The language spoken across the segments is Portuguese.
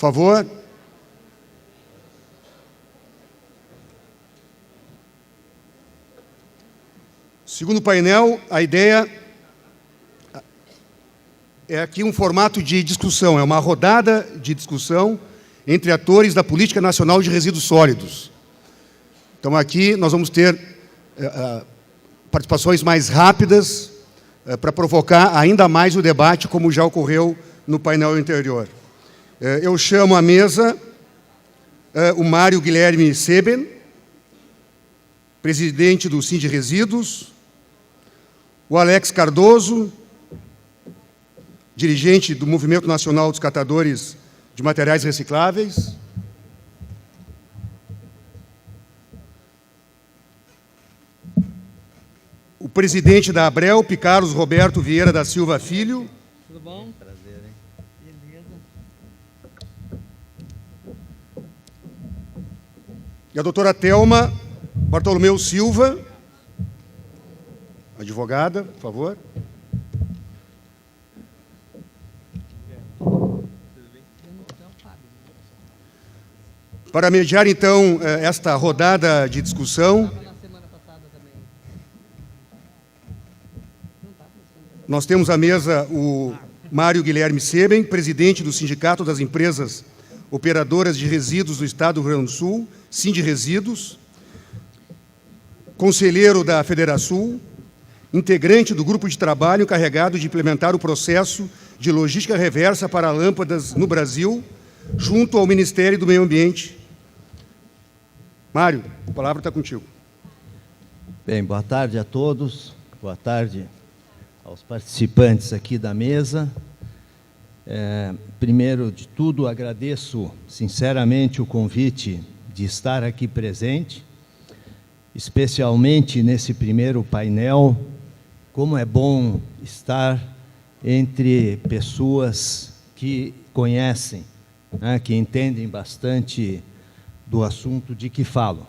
favor. Segundo painel, a ideia é aqui um formato de discussão, é uma rodada de discussão entre atores da Política Nacional de Resíduos Sólidos. Então, aqui nós vamos ter participações mais rápidas para provocar ainda mais o debate, como já ocorreu no painel anterior. Eu chamo à mesa o Mário Guilherme Seben, presidente do Sindiresíduos, o Alex Cardoso, dirigente do Movimento Nacional dos Catadores de Materiais Recicláveis, o presidente da Abrel, Carlos Roberto Vieira da Silva Filho. Tudo bom? Prazer, hein? Beleza. E a doutora Thelma Bartolomeu Silva, advogada, por favor. Para mediar, então, esta rodada de discussão, nós temos à mesa o Mário Guilherme Seben, presidente do Sindicato das Empresas Operadoras de Resíduos do Estado do Rio Grande do Sul, Sindiresíduos, conselheiro da Federação, integrante do grupo de trabalho encarregado de implementar o processo de logística reversa para lâmpadas no Brasil, junto ao Ministério do Meio Ambiente. Mário, a palavra está contigo. Bem, boa tarde a todos, boa tarde aos participantes aqui da mesa. Primeiro de tudo, agradeço sinceramente o convite de estar aqui presente, especialmente nesse primeiro painel. Como é bom estar entre pessoas que conhecem, né, que entendem bastante do assunto de que falam.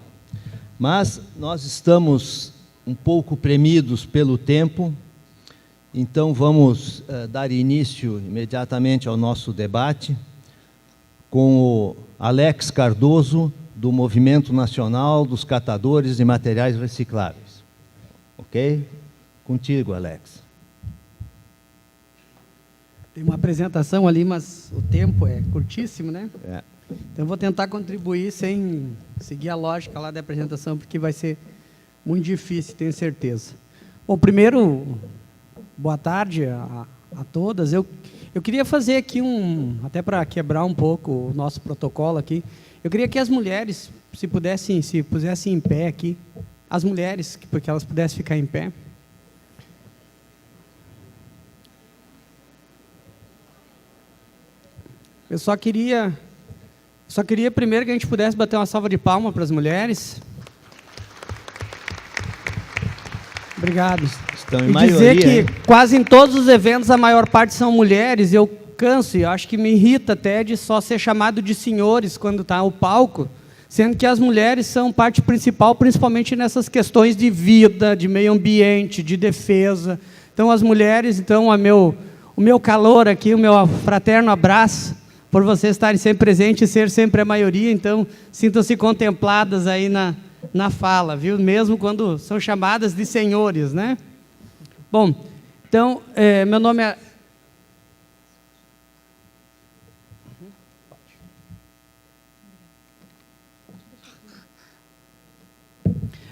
Mas nós estamos um pouco premidos pelo tempo, então vamos dar início imediatamente ao nosso debate com o Alex Cardoso, do Movimento Nacional dos Catadores de Materiais Recicláveis. Ok? Contigo, Alex. Tem uma apresentação ali, mas o tempo é curtíssimo, né? É. Então, eu vou tentar contribuir sem seguir a lógica lá da apresentação, porque vai ser muito difícil, tenho certeza. Bom, primeiro, boa tarde a todas. Eu queria fazer aqui até para quebrar um pouco o nosso protocolo aqui, eu queria que as mulheres, se pusessem em pé aqui, as mulheres, porque elas pudessem ficar em pé. Eu só queria primeiro que a gente pudesse bater uma salva de palmas para as mulheres. Obrigado. Estão em e maioria, dizer que quase em todos os eventos a maior parte são mulheres. Eu canso e acho que me irrita até de só ser chamado de senhores quando está o palco, sendo que as mulheres são parte principal, principalmente nessas questões de vida, de meio ambiente, de defesa. Então, as mulheres, então, o meu calor aqui, o meu fraterno abraço, por vocês estarem sempre presentes e ser sempre a maioria, então, sintam-se contempladas aí na fala, viu? Mesmo quando são chamadas de senhores, né? Bom, então, meu nome é...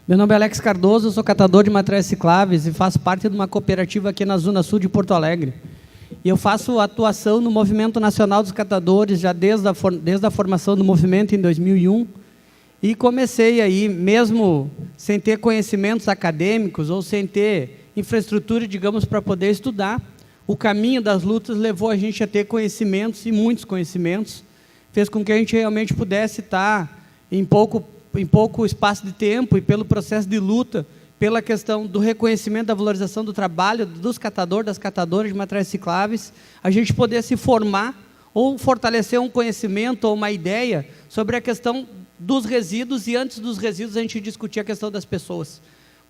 Meu nome é Alex Cardoso, eu sou catador de materiais recicláveis e faço parte de uma cooperativa aqui na Zona Sul de Porto Alegre. E eu faço atuação no Movimento Nacional dos Catadores já desde a formação do movimento em 2001. E comecei aí, mesmo sem ter conhecimentos acadêmicos ou sem ter infraestrutura, digamos, para poder estudar, o caminho das lutas levou a gente a ter conhecimentos e muitos conhecimentos, fez com que a gente realmente pudesse estar em pouco espaço de tempo e pelo processo de luta, pela questão do reconhecimento da valorização do trabalho dos catadores, das catadoras de materiais recicláveis, a gente poder se formar ou fortalecer um conhecimento ou uma ideia sobre a questão dos resíduos, e antes dos resíduos a gente discutir a questão das pessoas.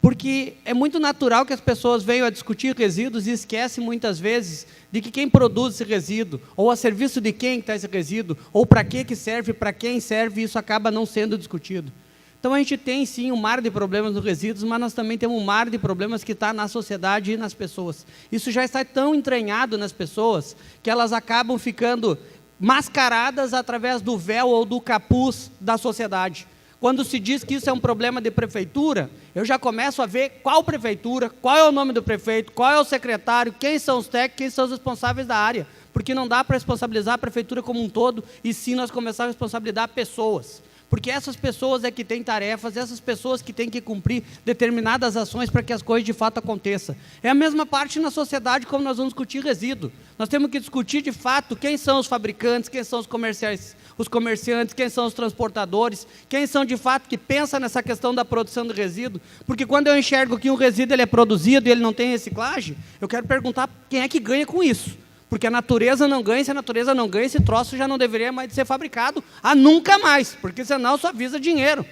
Porque é muito natural que as pessoas venham a discutir resíduos e esquecem muitas vezes de que quem produz esse resíduo, ou a serviço de quem está esse resíduo, ou para que serve, para quem serve, isso acaba não sendo discutido. Então, a gente tem, sim, um mar de problemas nos resíduos, mas nós também temos um mar de problemas que está na sociedade e nas pessoas. Isso já está tão entranhado nas pessoas que elas acabam ficando mascaradas através do véu ou do capuz da sociedade. Quando se diz que isso é um problema de prefeitura, eu já começo a ver qual prefeitura, qual é o nome do prefeito, qual é o secretário, quem são os técnicos, quem são os responsáveis da área. Porque não dá para responsabilizar a prefeitura como um todo, e sim nós começamos a responsabilizar pessoas. Porque essas pessoas é que têm tarefas, essas pessoas que têm que cumprir determinadas ações para que as coisas de fato aconteçam. É a mesma parte na sociedade como nós vamos discutir resíduo. Nós temos que discutir de fato quem são os fabricantes, quem são os comerciantes, quem são os transportadores, quem são de fato que pensam nessa questão da produção de resíduo. Porque quando eu enxergo que um resíduo ele é produzido e ele não tem reciclagem, eu quero perguntar quem é que ganha com isso. Porque a natureza não ganha, se a natureza não ganha, esse troço já não deveria mais ser fabricado a nunca mais, porque senão só visa dinheiro.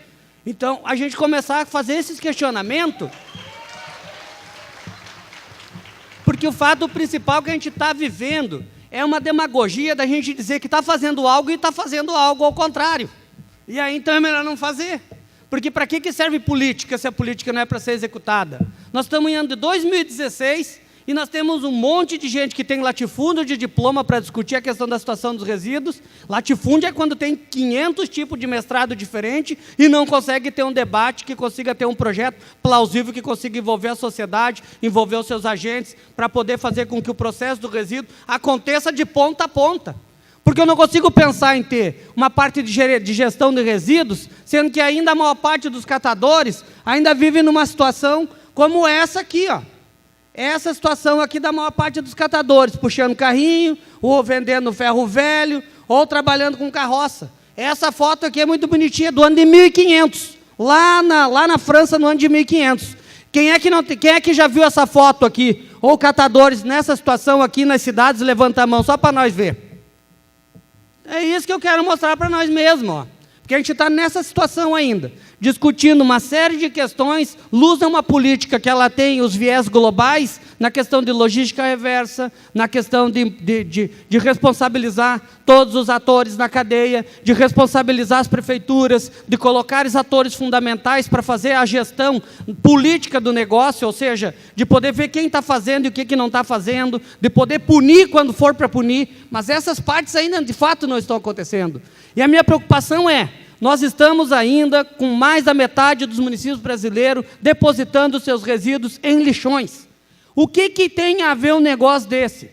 Então, a gente começar a fazer esses questionamentos, porque o fato principal que a gente está vivendo é uma demagogia da gente dizer que está fazendo algo e está fazendo algo ao contrário. E aí, então, é melhor não fazer. Porque para que serve política se a política não é para ser executada? Nós estamos em ano de 2016... e nós temos um monte de gente que tem latifúndio de diploma para discutir a questão da situação dos resíduos. Latifúndio é quando tem 500 tipos de mestrado diferente e não consegue ter um debate que consiga ter um projeto plausível, que consiga envolver a sociedade, envolver os seus agentes, para poder fazer com que o processo do resíduo aconteça de ponta a ponta. Porque eu não consigo pensar em ter uma parte de gestão de resíduos, sendo que ainda a maior parte dos catadores ainda vive numa situação como essa aqui, ó. Essa situação aqui da maior parte dos catadores, puxando carrinho, ou vendendo ferro velho, ou trabalhando com carroça. Essa foto aqui é muito bonitinha, do ano de 1500, lá na França, no ano de 1500. Quem é que já viu essa foto aqui? Ou catadores nessa situação aqui nas cidades, levanta a mão, só para nós ver. É isso que eu quero mostrar para nós mesmos, ó. Porque a gente está nessa situação ainda, discutindo uma série de questões. Luz é uma política que ela tem os viés globais na questão de logística reversa, na questão de responsabilizar todos os atores na cadeia, de responsabilizar as prefeituras, de colocar os atores fundamentais para fazer a gestão política do negócio, ou seja, de poder ver quem está fazendo e o que não está fazendo, de poder punir quando for para punir, mas essas partes ainda de fato não estão acontecendo. E a minha preocupação é, nós estamos ainda com mais da metade dos municípios brasileiros depositando seus resíduos em lixões. O que tem a ver um negócio desse?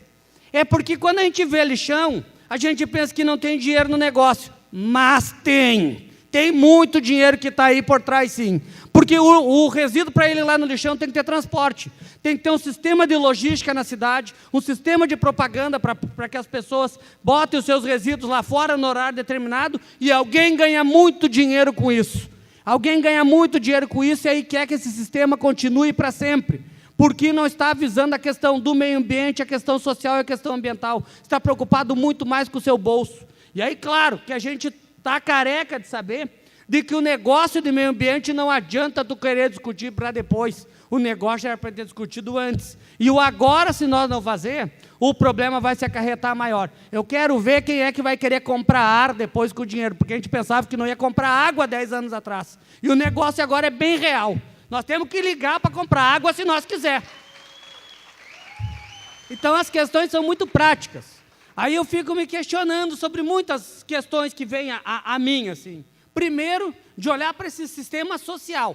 É porque quando a gente vê lixão, a gente pensa que não tem dinheiro no negócio, mas tem. Tem muito dinheiro que está aí por trás, sim. Porque o resíduo, para ele ir lá no lixão, tem que ter transporte. Tem que ter um sistema de logística na cidade, um sistema de propaganda para que as pessoas botem os seus resíduos lá fora no horário determinado, e alguém ganha muito dinheiro com isso. Alguém ganha muito dinheiro com isso e aí quer que esse sistema continue para sempre. Porque não está avisando a questão do meio ambiente, a questão social e a questão ambiental. Está preocupado muito mais com o seu bolso. E aí, claro, que a gente está careca de saber de que o negócio de meio ambiente não adianta tu querer discutir para depois. O negócio já era para ter discutido antes. E o agora, se nós não fazer, o problema vai se acarretar maior. Eu quero ver quem é que vai querer comprar ar depois com o dinheiro, porque a gente pensava que não ia comprar água 10 anos atrás. E o negócio agora é bem real. Nós temos que ligar para comprar água se nós quiser. Então, as questões são muito práticas. Aí eu fico me questionando sobre muitas questões que vêm a mim, assim. Primeiro, de olhar para esse sistema social,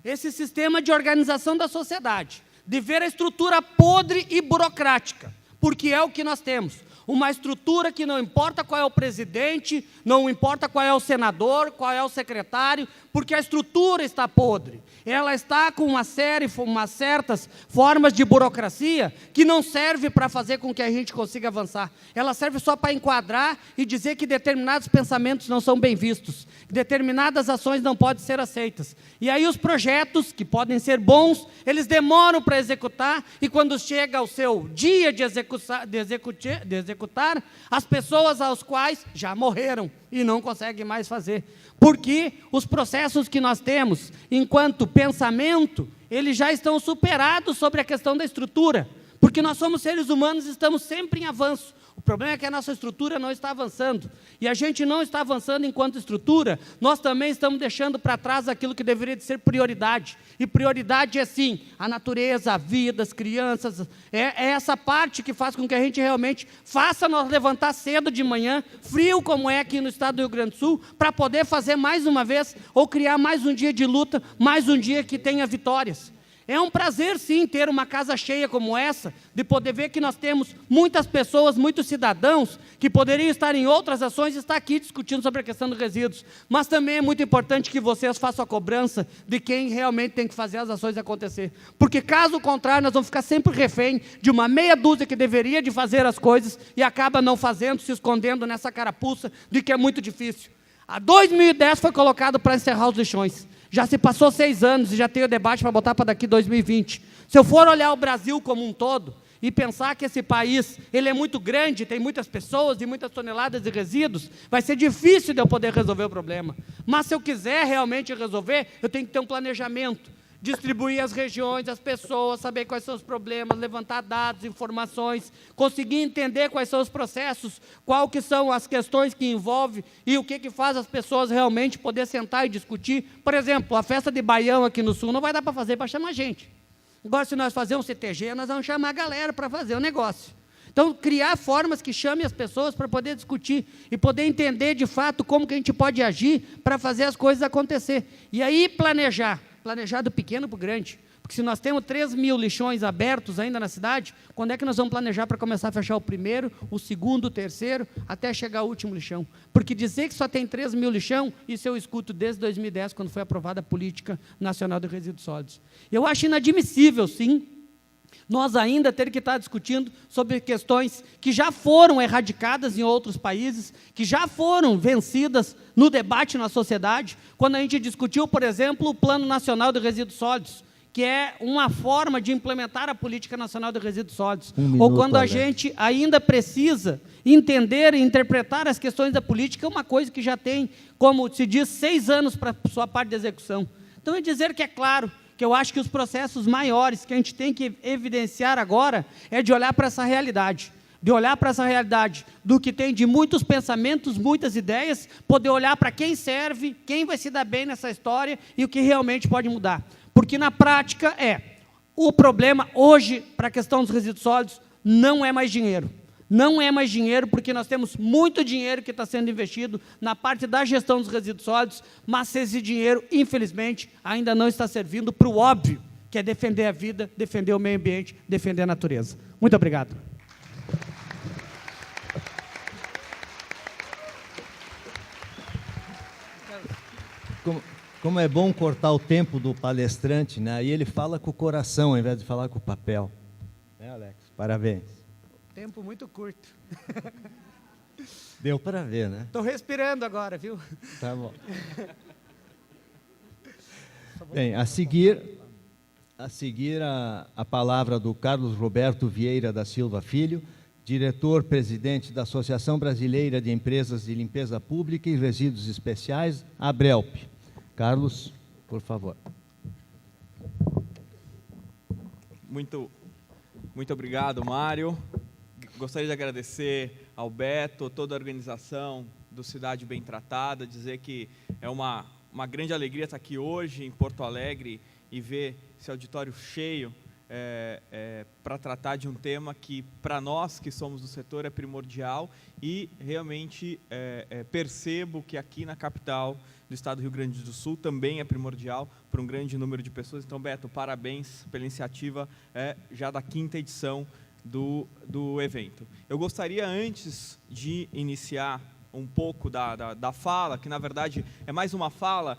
esse sistema de organização da sociedade, de ver a estrutura podre e burocrática, porque é o que nós temos. Uma estrutura que não importa qual é o presidente, não importa qual é o senador, qual é o secretário, porque a estrutura está podre. Ela está com umas certas formas de burocracia que não serve para fazer com que a gente consiga avançar. Ela serve só para enquadrar e dizer que determinados pensamentos não são bem vistos, que determinadas ações não podem ser aceitas. E aí os projetos, que podem ser bons, eles demoram para executar, e quando chega o seu dia de executar, as pessoas aos quais já morreram e não conseguem mais fazer. Porque os processos que nós temos, enquanto pensamento, eles já estão superados sobre a questão da estrutura, porque nós somos seres humanos e estamos sempre em avanço. O problema é que a nossa estrutura não está avançando. E a gente não está avançando enquanto estrutura, nós também estamos deixando para trás aquilo que deveria de ser prioridade. E prioridade é, sim, a natureza, a vida, as crianças. É essa parte que faz com que a gente realmente faça nós levantar cedo de manhã, frio como é aqui no estado do Rio Grande do Sul, para poder fazer mais uma vez, ou criar mais um dia de luta, mais um dia que tenha vitórias. É um prazer, sim, ter uma casa cheia como essa, de poder ver que nós temos muitas pessoas, muitos cidadãos, que poderiam estar em outras ações e estar aqui discutindo sobre a questão dos resíduos. Mas também é muito importante que vocês façam a cobrança de quem realmente tem que fazer as ações acontecer. Porque, caso contrário, nós vamos ficar sempre refém de uma meia dúzia que deveria de fazer as coisas e acaba não fazendo, se escondendo nessa carapuça de que é muito difícil. A 2010 foi colocado para encerrar os lixões. Já se passou 6 anos e já tem o debate para botar para daqui 2020. Se eu for olhar o Brasil como um todo e pensar que esse país ele é muito grande, tem muitas pessoas e muitas toneladas de resíduos, vai ser difícil de eu poder resolver o problema. Mas se eu quiser realmente resolver, eu tenho que ter um planejamento, distribuir as regiões, as pessoas, saber quais são os problemas, levantar dados, informações, conseguir entender quais são os processos, quais que são as questões que envolvem e o que faz as pessoas realmente poder sentar e discutir. Por exemplo, a festa de Baião aqui no Sul não vai dar para fazer para chamar gente. Agora, se nós fazermos um CTG, nós vamos chamar a galera para fazer o negócio. Então, criar formas que chamem as pessoas para poder discutir e poder entender, de fato, como que a gente pode agir para fazer as coisas acontecer. E aí, planejar do pequeno para o grande. Porque se nós temos 3.000 lixões abertos ainda na cidade, quando é que nós vamos planejar para começar a fechar o primeiro, o segundo, o terceiro, até chegar ao último lixão? Porque dizer que só tem 3.000 lixão, isso eu escuto desde 2010, quando foi aprovada a Política Nacional de Resíduos Sólidos. Eu acho inadmissível, sim, nós ainda ter que estar discutindo sobre questões que já foram erradicadas em outros países, que já foram vencidas no debate na sociedade, quando a gente discutiu, por exemplo, o Plano Nacional de Resíduos Sólidos, que é uma forma de implementar a Política Nacional de Resíduos Sólidos. Ou quando a gente ainda precisa entender e interpretar as questões da política, é uma coisa que já tem, como se diz, 6 anos para a sua parte de execução. Então, é dizer que é claro, que eu acho que os processos maiores que a gente tem que evidenciar agora é de olhar para essa realidade, do que tem de muitos pensamentos, muitas ideias, poder olhar para quem serve, quem vai se dar bem nessa história e o que realmente pode mudar. Porque, na prática, o problema hoje, para a questão dos resíduos sólidos, não é mais dinheiro. Não é mais dinheiro, porque nós temos muito dinheiro que está sendo investido na parte da gestão dos resíduos sólidos, mas esse dinheiro, infelizmente, ainda não está servindo para o óbvio, que é defender a vida, defender o meio ambiente, defender a natureza. Muito obrigado. Como é bom cortar o tempo do palestrante, né? E ele fala com o coração, ao invés de falar com o papel. Alex? Parabéns. Tempo muito curto. Deu para ver, né? Estou respirando agora, viu? Tá bom. Bem, a seguir a palavra do Carlos Roberto Vieira da Silva Filho, diretor-presidente da Associação Brasileira de Empresas de Limpeza Pública e Resíduos Especiais, ABRELP. Carlos, por favor. Muito obrigado, Mário. Gostaria de agradecer ao Beto, toda a organização do Cidade Bem Tratada, dizer que é uma grande alegria estar aqui hoje em Porto Alegre e ver esse auditório cheio para tratar de um tema que, para nós que somos do setor, é primordial e realmente percebo que aqui na capital do estado do Rio Grande do Sul também é primordial para um grande número de pessoas. Então, Beto, parabéns pela iniciativa já da 5ª edição do evento. Eu gostaria, antes de iniciar um pouco da fala, que na verdade é mais uma fala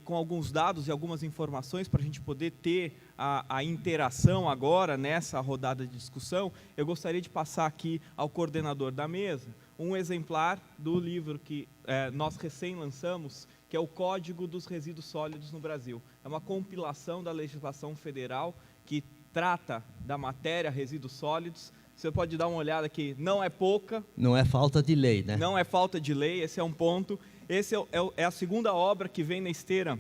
com alguns dados e algumas informações para a gente poder ter a interação agora nessa rodada de discussão, eu gostaria de passar aqui ao coordenador da mesa um exemplar do livro que nós recém lançamos, que é o Código dos Resíduos Sólidos no Brasil. É uma compilação da legislação federal que trata da matéria resíduos sólidos. Você pode dar uma olhada aqui, não é pouca. Não é falta de lei, né? Não é falta de lei, esse é um ponto. Esse é a segunda obra que vem na esteira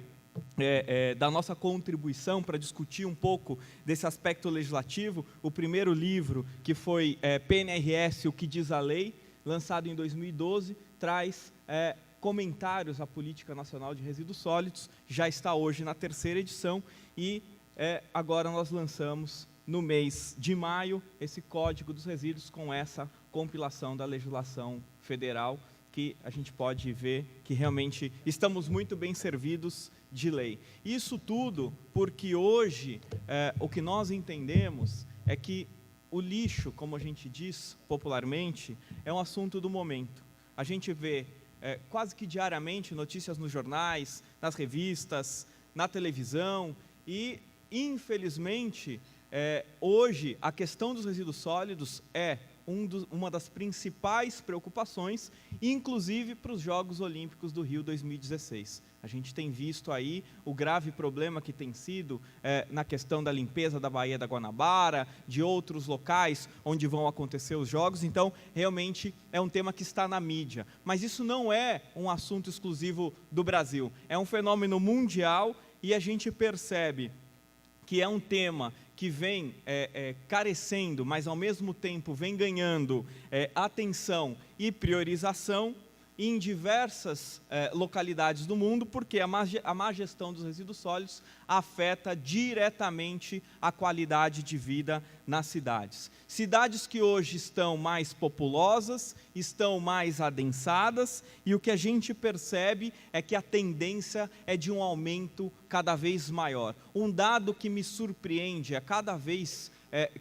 da nossa contribuição para discutir um pouco desse aspecto legislativo. O primeiro livro, que foi PNRS, O que diz a lei, lançado em 2012, traz comentários à Política Nacional de Resíduos Sólidos, já está hoje na 3ª edição, e agora nós lançamos, no mês de maio, esse Código dos Resíduos com essa compilação da legislação federal, que a gente pode ver que realmente estamos muito bem servidos de lei. Isso tudo porque hoje o que nós entendemos é que o lixo, como a gente diz popularmente, é um assunto do momento. A gente vê quase que diariamente notícias nos jornais, nas revistas, na televisão e, infelizmente, hoje a questão dos resíduos sólidos é uma das principais preocupações, inclusive para os Jogos Olímpicos do Rio 2016. A gente tem visto aí o grave problema que tem sido na questão da limpeza da Baía da Guanabara, de outros locais onde vão acontecer os Jogos. Então, realmente é um tema que está na mídia. Mas isso não é um assunto exclusivo do Brasil. É um fenômeno mundial e a gente percebe que é um tema que vem carecendo, mas ao mesmo tempo vem ganhando atenção e priorização em diversas localidades do mundo, porque a má gestão dos resíduos sólidos afeta diretamente a qualidade de vida nas cidades. Cidades que hoje estão mais populosas, estão mais adensadas, e o que a gente percebe é que a tendência é de um aumento cada vez maior. Um dado que me surpreende a cada vez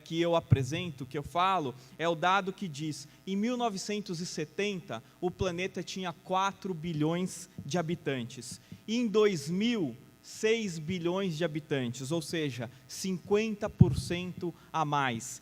que eu apresento, que eu falo, é o dado que diz, em 1970, o planeta tinha 4 bilhões de habitantes. E em 2000, 6 bilhões de habitantes, ou seja, 50% a mais.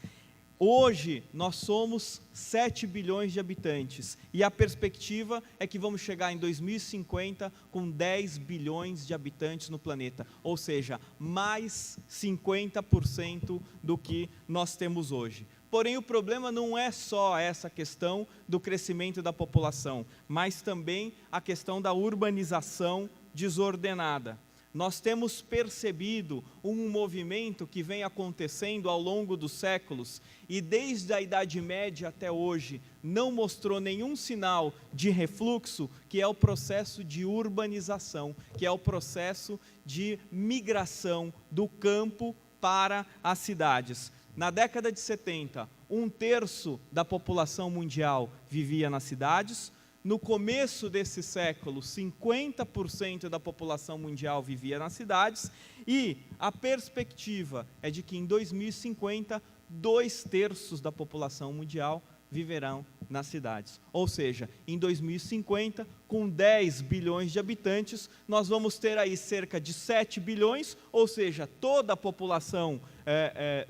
Hoje, nós somos 7 bilhões de habitantes e a perspectiva é que vamos chegar em 2050 com 10 bilhões de habitantes no planeta, ou seja, mais 50% do que nós temos hoje. Porém, o problema não é só essa questão do crescimento da população, mas também a questão da urbanização desordenada. Nós temos percebido um movimento que vem acontecendo ao longo dos séculos e desde a Idade Média até hoje não mostrou nenhum sinal de refluxo, que é o processo de urbanização, que é o processo de migração do campo para as cidades. Na década de 70, 1/3 da população mundial vivia nas cidades. No começo desse século, 50% da população mundial vivia nas cidades e a perspectiva é de que em 2050, 2/3 da população mundial viverão nas cidades. Ou seja, em 2050, com 10 bilhões de habitantes, nós vamos ter aí cerca de 7 bilhões, ou seja, toda a população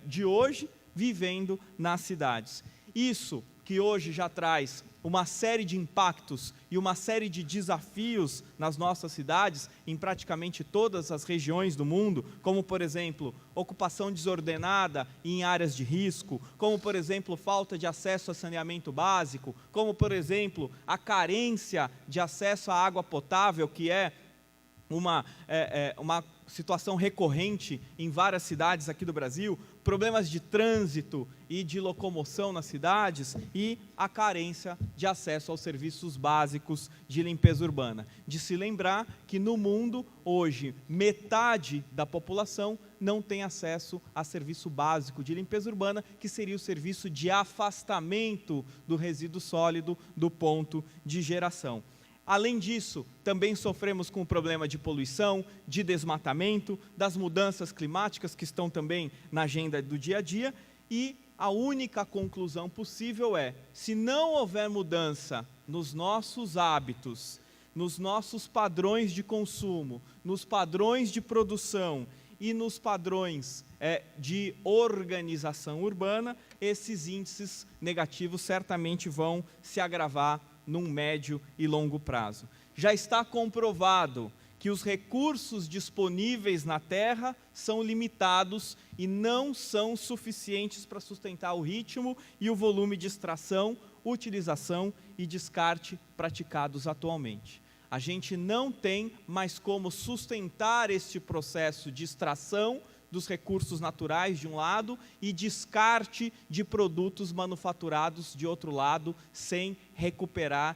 de hoje vivendo nas cidades. Isso que hoje já traz uma série de impactos e uma série de desafios nas nossas cidades, em praticamente todas as regiões do mundo, como, por exemplo, ocupação desordenada em áreas de risco, como, por exemplo, falta de acesso a saneamento básico, como, por exemplo, a carência de acesso à água potável, que é uma situação recorrente em várias cidades aqui do Brasil, problemas de trânsito e de locomoção nas cidades e a carência de acesso aos serviços básicos de limpeza urbana. De se lembrar que no mundo, hoje, metade da população não tem acesso a serviço básico de limpeza urbana, que seria o serviço de afastamento do resíduo sólido do ponto de geração. Além disso, também sofremos com o problema de poluição, de desmatamento, das mudanças climáticas que estão também na agenda do dia a dia e a única conclusão possível é, se não houver mudança nos nossos hábitos, nos nossos padrões de consumo, nos padrões de produção e nos padrões de organização urbana, esses índices negativos certamente vão se agravar num médio e longo prazo. Já está comprovado que os recursos disponíveis na Terra são limitados e não são suficientes para sustentar o ritmo e o volume de extração, utilização e descarte praticados atualmente. A gente não tem mais como sustentar este processo de extração dos recursos naturais, de um lado, e descarte de produtos manufaturados, de outro lado, sem recuperar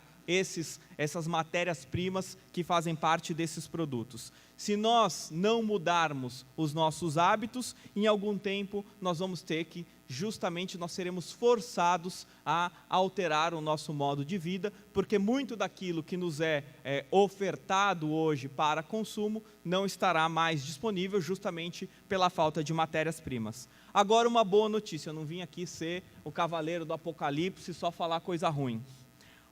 essas matérias-primas que fazem parte desses produtos. Se nós não mudarmos os nossos hábitos, em algum tempo nós vamos ter que, justamente, nós seremos forçados a alterar o nosso modo de vida, porque muito daquilo que nos é ofertado hoje para consumo não estará mais disponível, justamente pela falta de matérias-primas. Agora, uma boa notícia, eu não vim aqui ser o cavaleiro do apocalipse e só falar coisa ruim.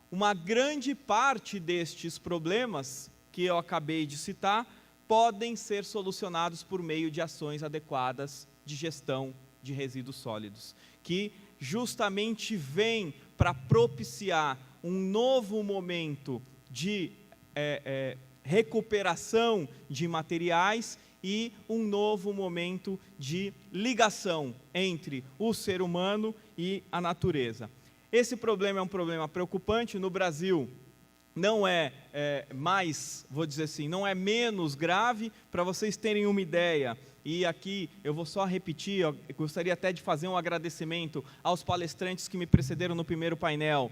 Uma grande parte destes problemas que eu acabei de citar podem ser solucionados por meio de ações adequadas de gestão de resíduos sólidos, que justamente vem para propiciar um novo momento de recuperação de materiais e um novo momento de ligação entre o ser humano e a natureza. Esse problema é um problema preocupante. No Brasil não é mais, vou dizer assim, não é menos grave. Para vocês terem uma ideia, e aqui eu vou só repetir, eu gostaria até de fazer um agradecimento aos palestrantes que me precederam no primeiro painel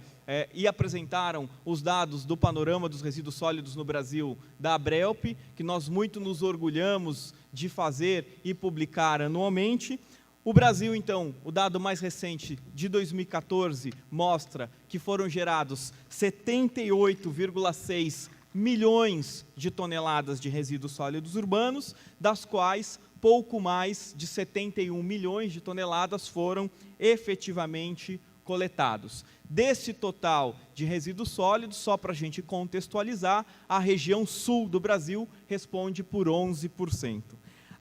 e apresentaram os dados do panorama dos resíduos sólidos no Brasil, da Abrelp, que nós muito nos orgulhamos de fazer e publicar anualmente. O Brasil, então, o dado mais recente de 2014 mostra que foram gerados 78,6 milhões de toneladas de resíduos sólidos urbanos, das quais pouco mais de 71 milhões de toneladas foram efetivamente coletados. Desse total de resíduos sólidos, só para a gente contextualizar, a região sul do Brasil responde por 11%.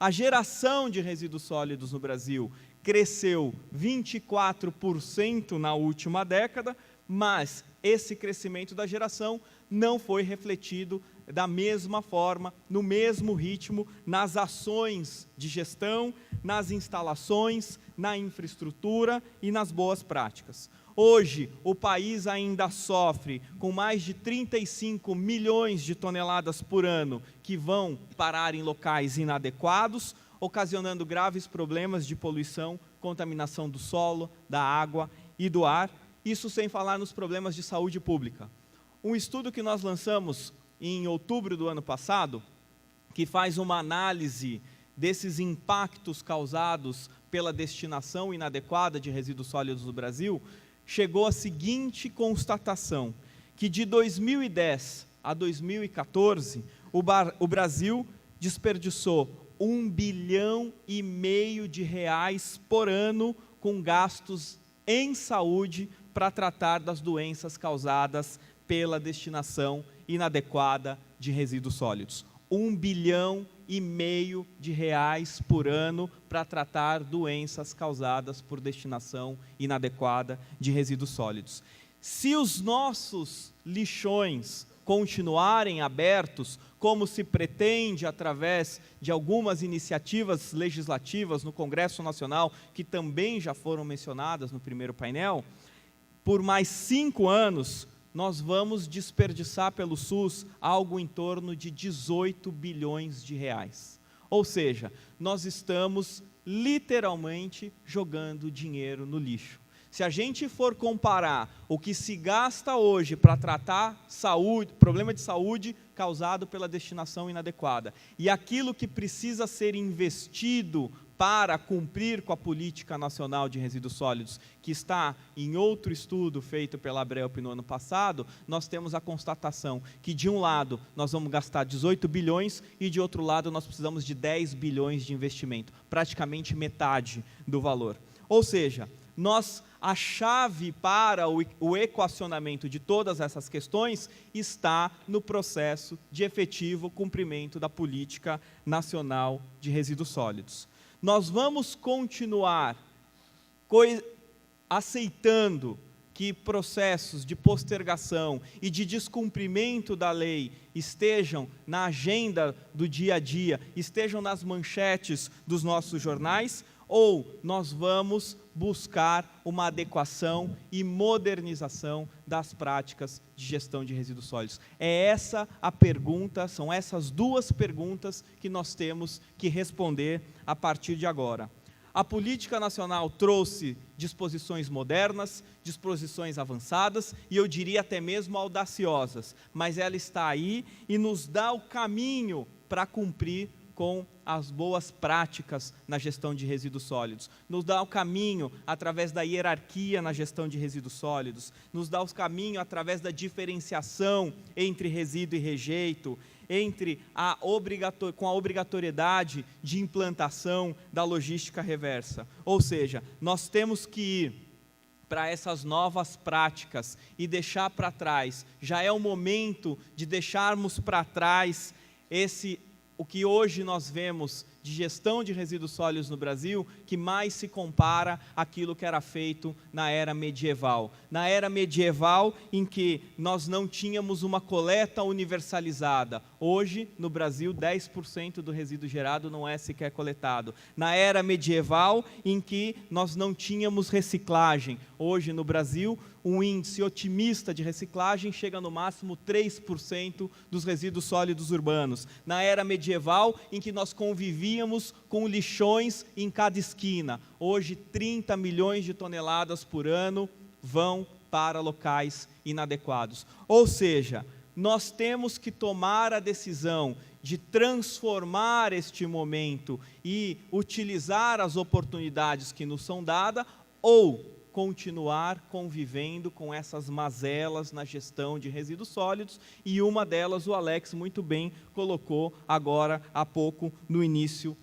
A geração de resíduos sólidos no Brasil cresceu 24% na última década, mas esse crescimento da geração não foi refletido da mesma forma, no mesmo ritmo, nas ações de gestão, nas instalações, na infraestrutura e nas boas práticas. Hoje, o país ainda sofre com mais de 35 milhões de toneladas por ano que vão parar em locais inadequados, ocasionando graves problemas de poluição, contaminação do solo, da água e do ar, isso sem falar nos problemas de saúde pública. Um estudo que nós lançamos em outubro do ano passado, que faz uma análise desses impactos causados pela destinação inadequada de resíduos sólidos no Brasil, chegou à seguinte constatação, que de 2010 a 2014, o Brasil desperdiçou 1,5 bilhão de reais por ano com gastos em saúde para tratar das doenças causadas pela destinação inadequada de resíduos sólidos. 1,5 bilhão de reais por ano para tratar doenças causadas por destinação inadequada de resíduos sólidos. Se os nossos lixões continuarem abertos, como se pretende através de algumas iniciativas legislativas no Congresso Nacional, que também já foram mencionadas no primeiro painel, por mais 5 anos, nós vamos desperdiçar pelo SUS algo em torno de 18 bilhões de reais. Ou seja, nós estamos literalmente jogando dinheiro no lixo. Se a gente for comparar o que se gasta hoje para tratar problema de saúde causado pela destinação inadequada, e aquilo que precisa ser investido para cumprir com a Política Nacional de Resíduos Sólidos, que está em outro estudo feito pela Abrelp no ano passado, nós temos a constatação que, de um lado, nós vamos gastar 18 bilhões e, de outro lado, nós precisamos de 10 bilhões de investimento, praticamente metade do valor. Ou seja, a chave para o equacionamento de todas essas questões está no processo de efetivo cumprimento da Política Nacional de Resíduos Sólidos. Nós vamos continuar aceitando que processos de postergação e de descumprimento da lei estejam na agenda do dia a dia, estejam nas manchetes dos nossos jornais, ou nós vamos buscar uma adequação e modernização das práticas de gestão de resíduos sólidos? É essa a pergunta, são essas duas perguntas que nós temos que responder a partir de agora. A política nacional trouxe disposições modernas, disposições avançadas e eu diria até mesmo audaciosas, mas ela está aí e nos dá o caminho para cumprir com as boas práticas na gestão de resíduos sólidos, nos dá o caminho através da hierarquia na gestão de resíduos sólidos, nos dá o caminho através da diferenciação entre resíduo e rejeito, com a obrigatoriedade de implantação da logística reversa. Ou seja, nós temos que ir para essas novas práticas e deixar para trás, já é o momento de deixarmos para trás o que hoje nós vemos de gestão de resíduos sólidos no Brasil, que mais se compara àquilo que era feito na era medieval. Na era medieval, em que nós não tínhamos uma coleta universalizada. Hoje, no Brasil, 10% do resíduo gerado não é sequer coletado. Na era medieval, em que nós não tínhamos reciclagem. Hoje, no Brasil, um índice otimista de reciclagem chega no máximo 3% dos resíduos sólidos urbanos. Na era medieval, em que nós convivíamos com lixões em cada esquina. Hoje, 30 milhões de toneladas por ano vão para locais inadequados. Ou seja, nós temos que tomar a decisão de transformar este momento e utilizar as oportunidades que nos são dadas, ou continuar convivendo com essas mazelas na gestão de resíduos sólidos, e uma delas o Alex muito bem colocou agora há pouco no início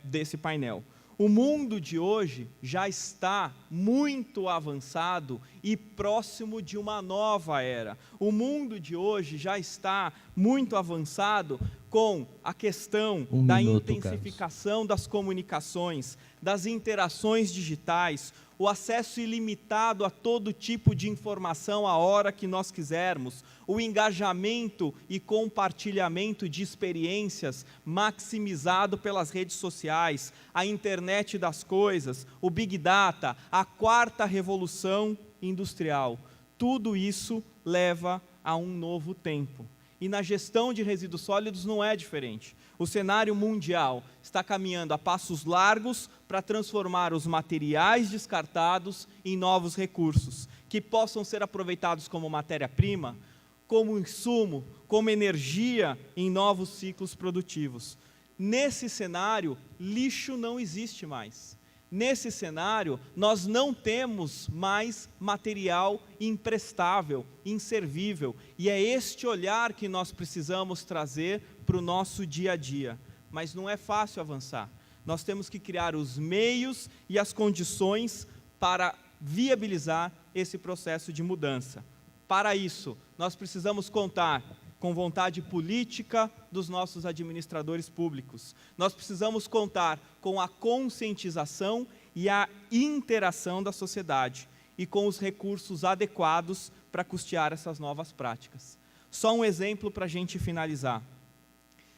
desse painel. O mundo de hoje já está muito avançado e próximo de uma nova era. O mundo de hoje já está muito avançado com a questão da intensificação das comunicações, das interações digitais, o acesso ilimitado a todo tipo de informação a hora que nós quisermos, o engajamento e compartilhamento de experiências maximizado pelas redes sociais, a internet das coisas, o Big Data, a quarta revolução industrial. Tudo isso leva a um novo tempo. E na gestão de resíduos sólidos não é diferente. O cenário mundial está caminhando a passos largos para transformar os materiais descartados em novos recursos, que possam ser aproveitados como matéria-prima, como insumo, como energia em novos ciclos produtivos. Nesse cenário, lixo não existe mais. Nesse cenário, nós não temos mais material imprestável, inservível, e é este olhar que nós precisamos trazer para o nosso dia a dia. Mas não é fácil avançar. Nós temos que criar os meios e as condições para viabilizar esse processo de mudança. Para isso, nós precisamos contar com vontade política dos nossos administradores públicos. Nós precisamos contar com a conscientização e a interação da sociedade e com os recursos adequados para custear essas novas práticas. Só um exemplo para a gente finalizar.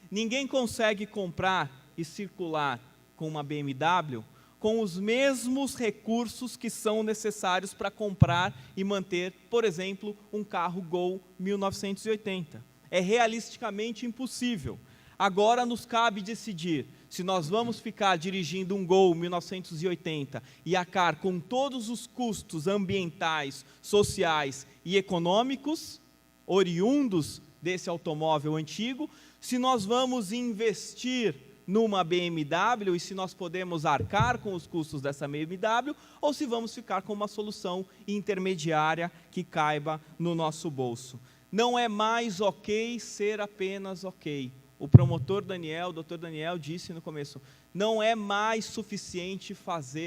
Ninguém consegue comprar e circular com uma BMW com os mesmos recursos que são necessários para comprar e manter, por exemplo, um carro Gol 1980. É realisticamente impossível. Agora nos cabe decidir se nós vamos ficar dirigindo um Gol 1980 e arcar com todos os custos ambientais, sociais e econômicos oriundos desse automóvel antigo, se nós vamos investir numa BMW e se nós podemos arcar com os custos dessa BMW, ou se vamos ficar com uma solução intermediária que caiba no nosso bolso. Não é mais ok ser apenas ok. O promotor Daniel, o doutor Daniel disse no começo, não é mais suficiente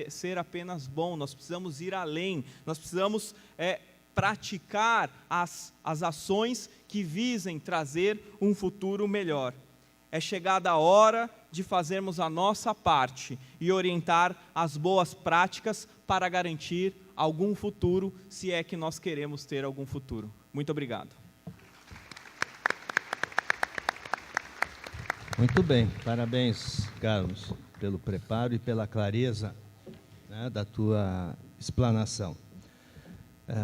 ser apenas bom, nós precisamos ir além, nós precisamos praticar as ações que visem trazer um futuro melhor. É chegada a hora de fazermos a nossa parte e orientar as boas práticas para garantir algum futuro, se é que nós queremos ter algum futuro. Muito obrigado. Muito bem, parabéns, Carlos. pelo preparo e pela clareza, né, da tua explanação.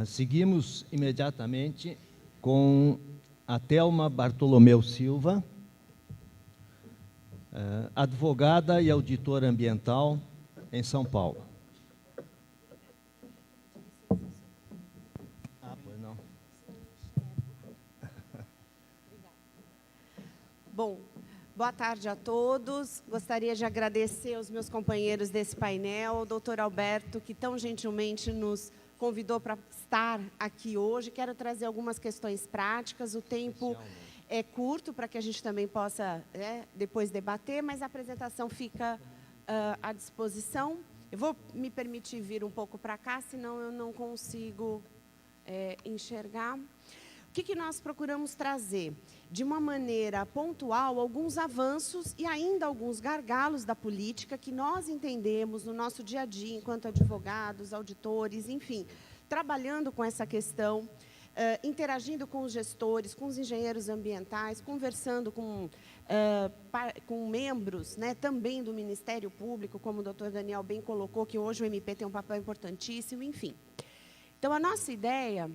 Seguimos imediatamente com a Thelma Bartolomeu Silva, advogada e auditora ambiental em São Paulo. Pois não. Bom, boa tarde a todos. Gostaria de agradecer aos meus companheiros desse painel, o doutor Alberto, que tão gentilmente nos convidou para estar aqui hoje. Quero trazer algumas questões práticas. O tempo é curto para que a gente também possa depois debater, mas a apresentação fica à disposição. Eu vou me permitir vir um pouco para cá, senão eu não consigo enxergar. O que nós procuramos trazer? De uma maneira pontual, alguns avanços e ainda alguns gargalos da política que nós entendemos no nosso dia a dia, enquanto advogados, auditores, enfim, trabalhando com essa questão, interagindo com os gestores, com os engenheiros ambientais, conversando com membros, né, também do Ministério Público, como o doutor Daniel bem colocou, que hoje o MP tem um papel importantíssimo, enfim. Então, a nossa ideia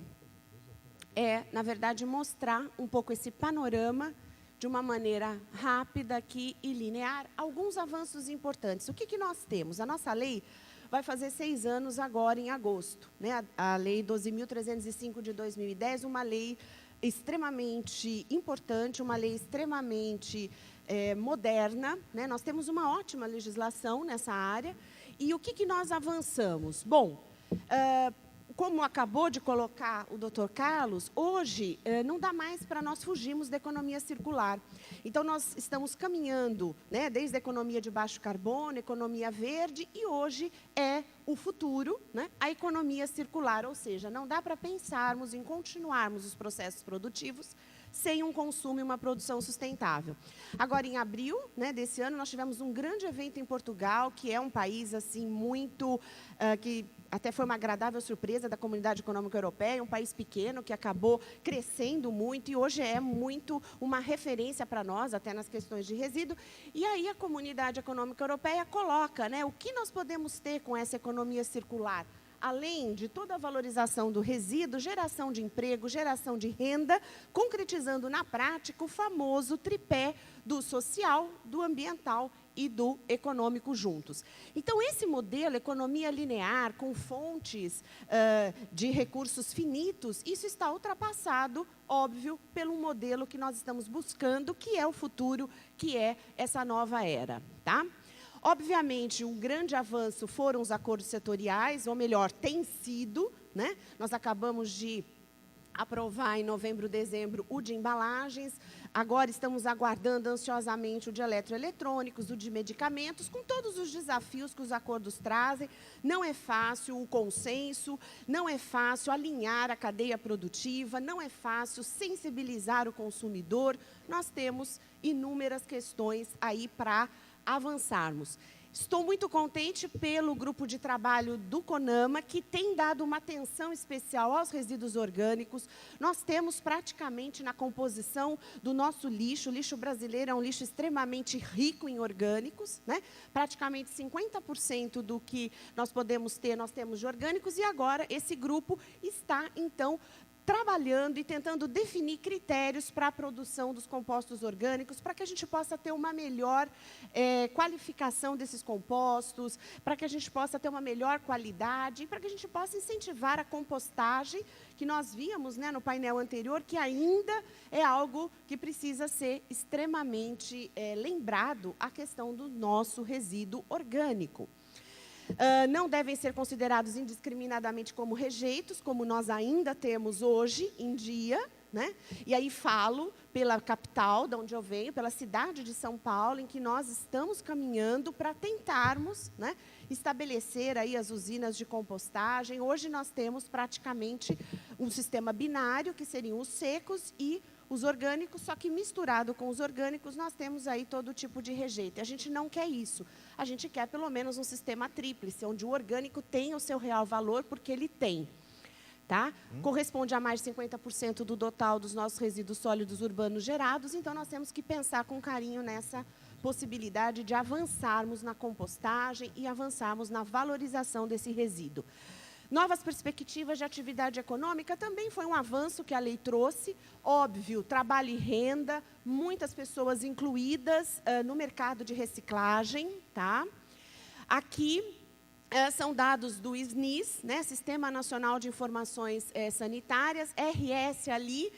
é, na verdade, mostrar um pouco esse panorama de uma maneira rápida aqui e linear, alguns avanços importantes. O que nós temos? A nossa lei vai fazer 6 anos agora, em agosto, né? A Lei 12.305 de 2010, uma lei extremamente importante, uma lei extremamente moderna, né? Nós temos uma ótima legislação nessa área. E o que nós avançamos? Bom, como acabou de colocar o doutor Carlos, hoje não dá mais para nós fugirmos da economia circular. Então, nós estamos caminhando, né, desde a economia de baixo carbono, economia verde, e hoje é o futuro, né, a economia circular, ou seja, não dá para pensarmos em continuarmos os processos produtivos sem um consumo e uma produção sustentável. Agora, em abril, né, desse ano, nós tivemos um grande evento em Portugal, que é um país assim muito que até foi uma agradável surpresa da Comunidade Econômica Europeia, um país pequeno que acabou crescendo muito e hoje é muito uma referência para nós, até nas questões de resíduo. E aí a Comunidade Econômica Europeia coloca, né, o que nós podemos ter com essa economia circular, além de toda a valorização do resíduo, geração de emprego, geração de renda, concretizando na prática o famoso tripé do social, do ambiental e do econômico juntos. Então, esse modelo, economia linear, com fontes de recursos finitos, isso está ultrapassado, óbvio, pelo modelo que nós estamos buscando, que é o futuro, que é essa nova era, tá? Obviamente, um grande avanço foram os acordos setoriais, ou melhor, tem sido, né? Nós acabamos de aprovar em novembro, dezembro, o de embalagens, agora estamos aguardando ansiosamente o de eletroeletrônicos, o de medicamentos, com todos os desafios que os acordos trazem. Não é fácil o consenso, não é fácil alinhar a cadeia produtiva, não é fácil sensibilizar o consumidor. Nós temos inúmeras questões aí para avançarmos. Estou muito contente pelo grupo de trabalho do CONAMA, que tem dado uma atenção especial aos resíduos orgânicos. Nós temos praticamente na composição do nosso lixo, o lixo brasileiro é um lixo extremamente rico em orgânicos, né? Praticamente 50% do que nós podemos ter, nós temos de orgânicos, e agora esse grupo está, então, trabalhando e tentando definir critérios para a produção dos compostos orgânicos, para que a gente possa ter uma melhor qualificação desses compostos, para que a gente possa ter uma melhor qualidade, para que a gente possa incentivar a compostagem, que nós víamos, né, no painel anterior, que ainda é algo que precisa ser extremamente lembrado, a questão do nosso resíduo orgânico. Não devem ser considerados indiscriminadamente como rejeitos, como nós ainda temos hoje em dia, né? E aí falo pela capital, de onde eu venho, pela cidade de São Paulo, em que nós estamos caminhando para tentarmos, né, estabelecer aí as usinas de compostagem. Hoje nós temos praticamente um sistema binário, que seriam os secos e os orgânicos, só que misturado com os orgânicos, nós temos aí todo tipo de rejeito. E a gente não quer isso. A gente quer, pelo menos, um sistema tríplice, onde o orgânico tem o seu real valor, porque ele tem. Tá? Corresponde a mais de 50% do total dos nossos resíduos sólidos urbanos gerados, então nós temos que pensar com carinho nessa possibilidade de avançarmos na compostagem e avançarmos na valorização desse resíduo. Novas perspectivas de atividade econômica também foi um avanço que a lei trouxe. Óbvio, trabalho e renda, muitas pessoas incluídas no mercado de reciclagem. Tá? Aqui são dados do SNIS, né, Sistema Nacional de Informações Sanitárias, RS ali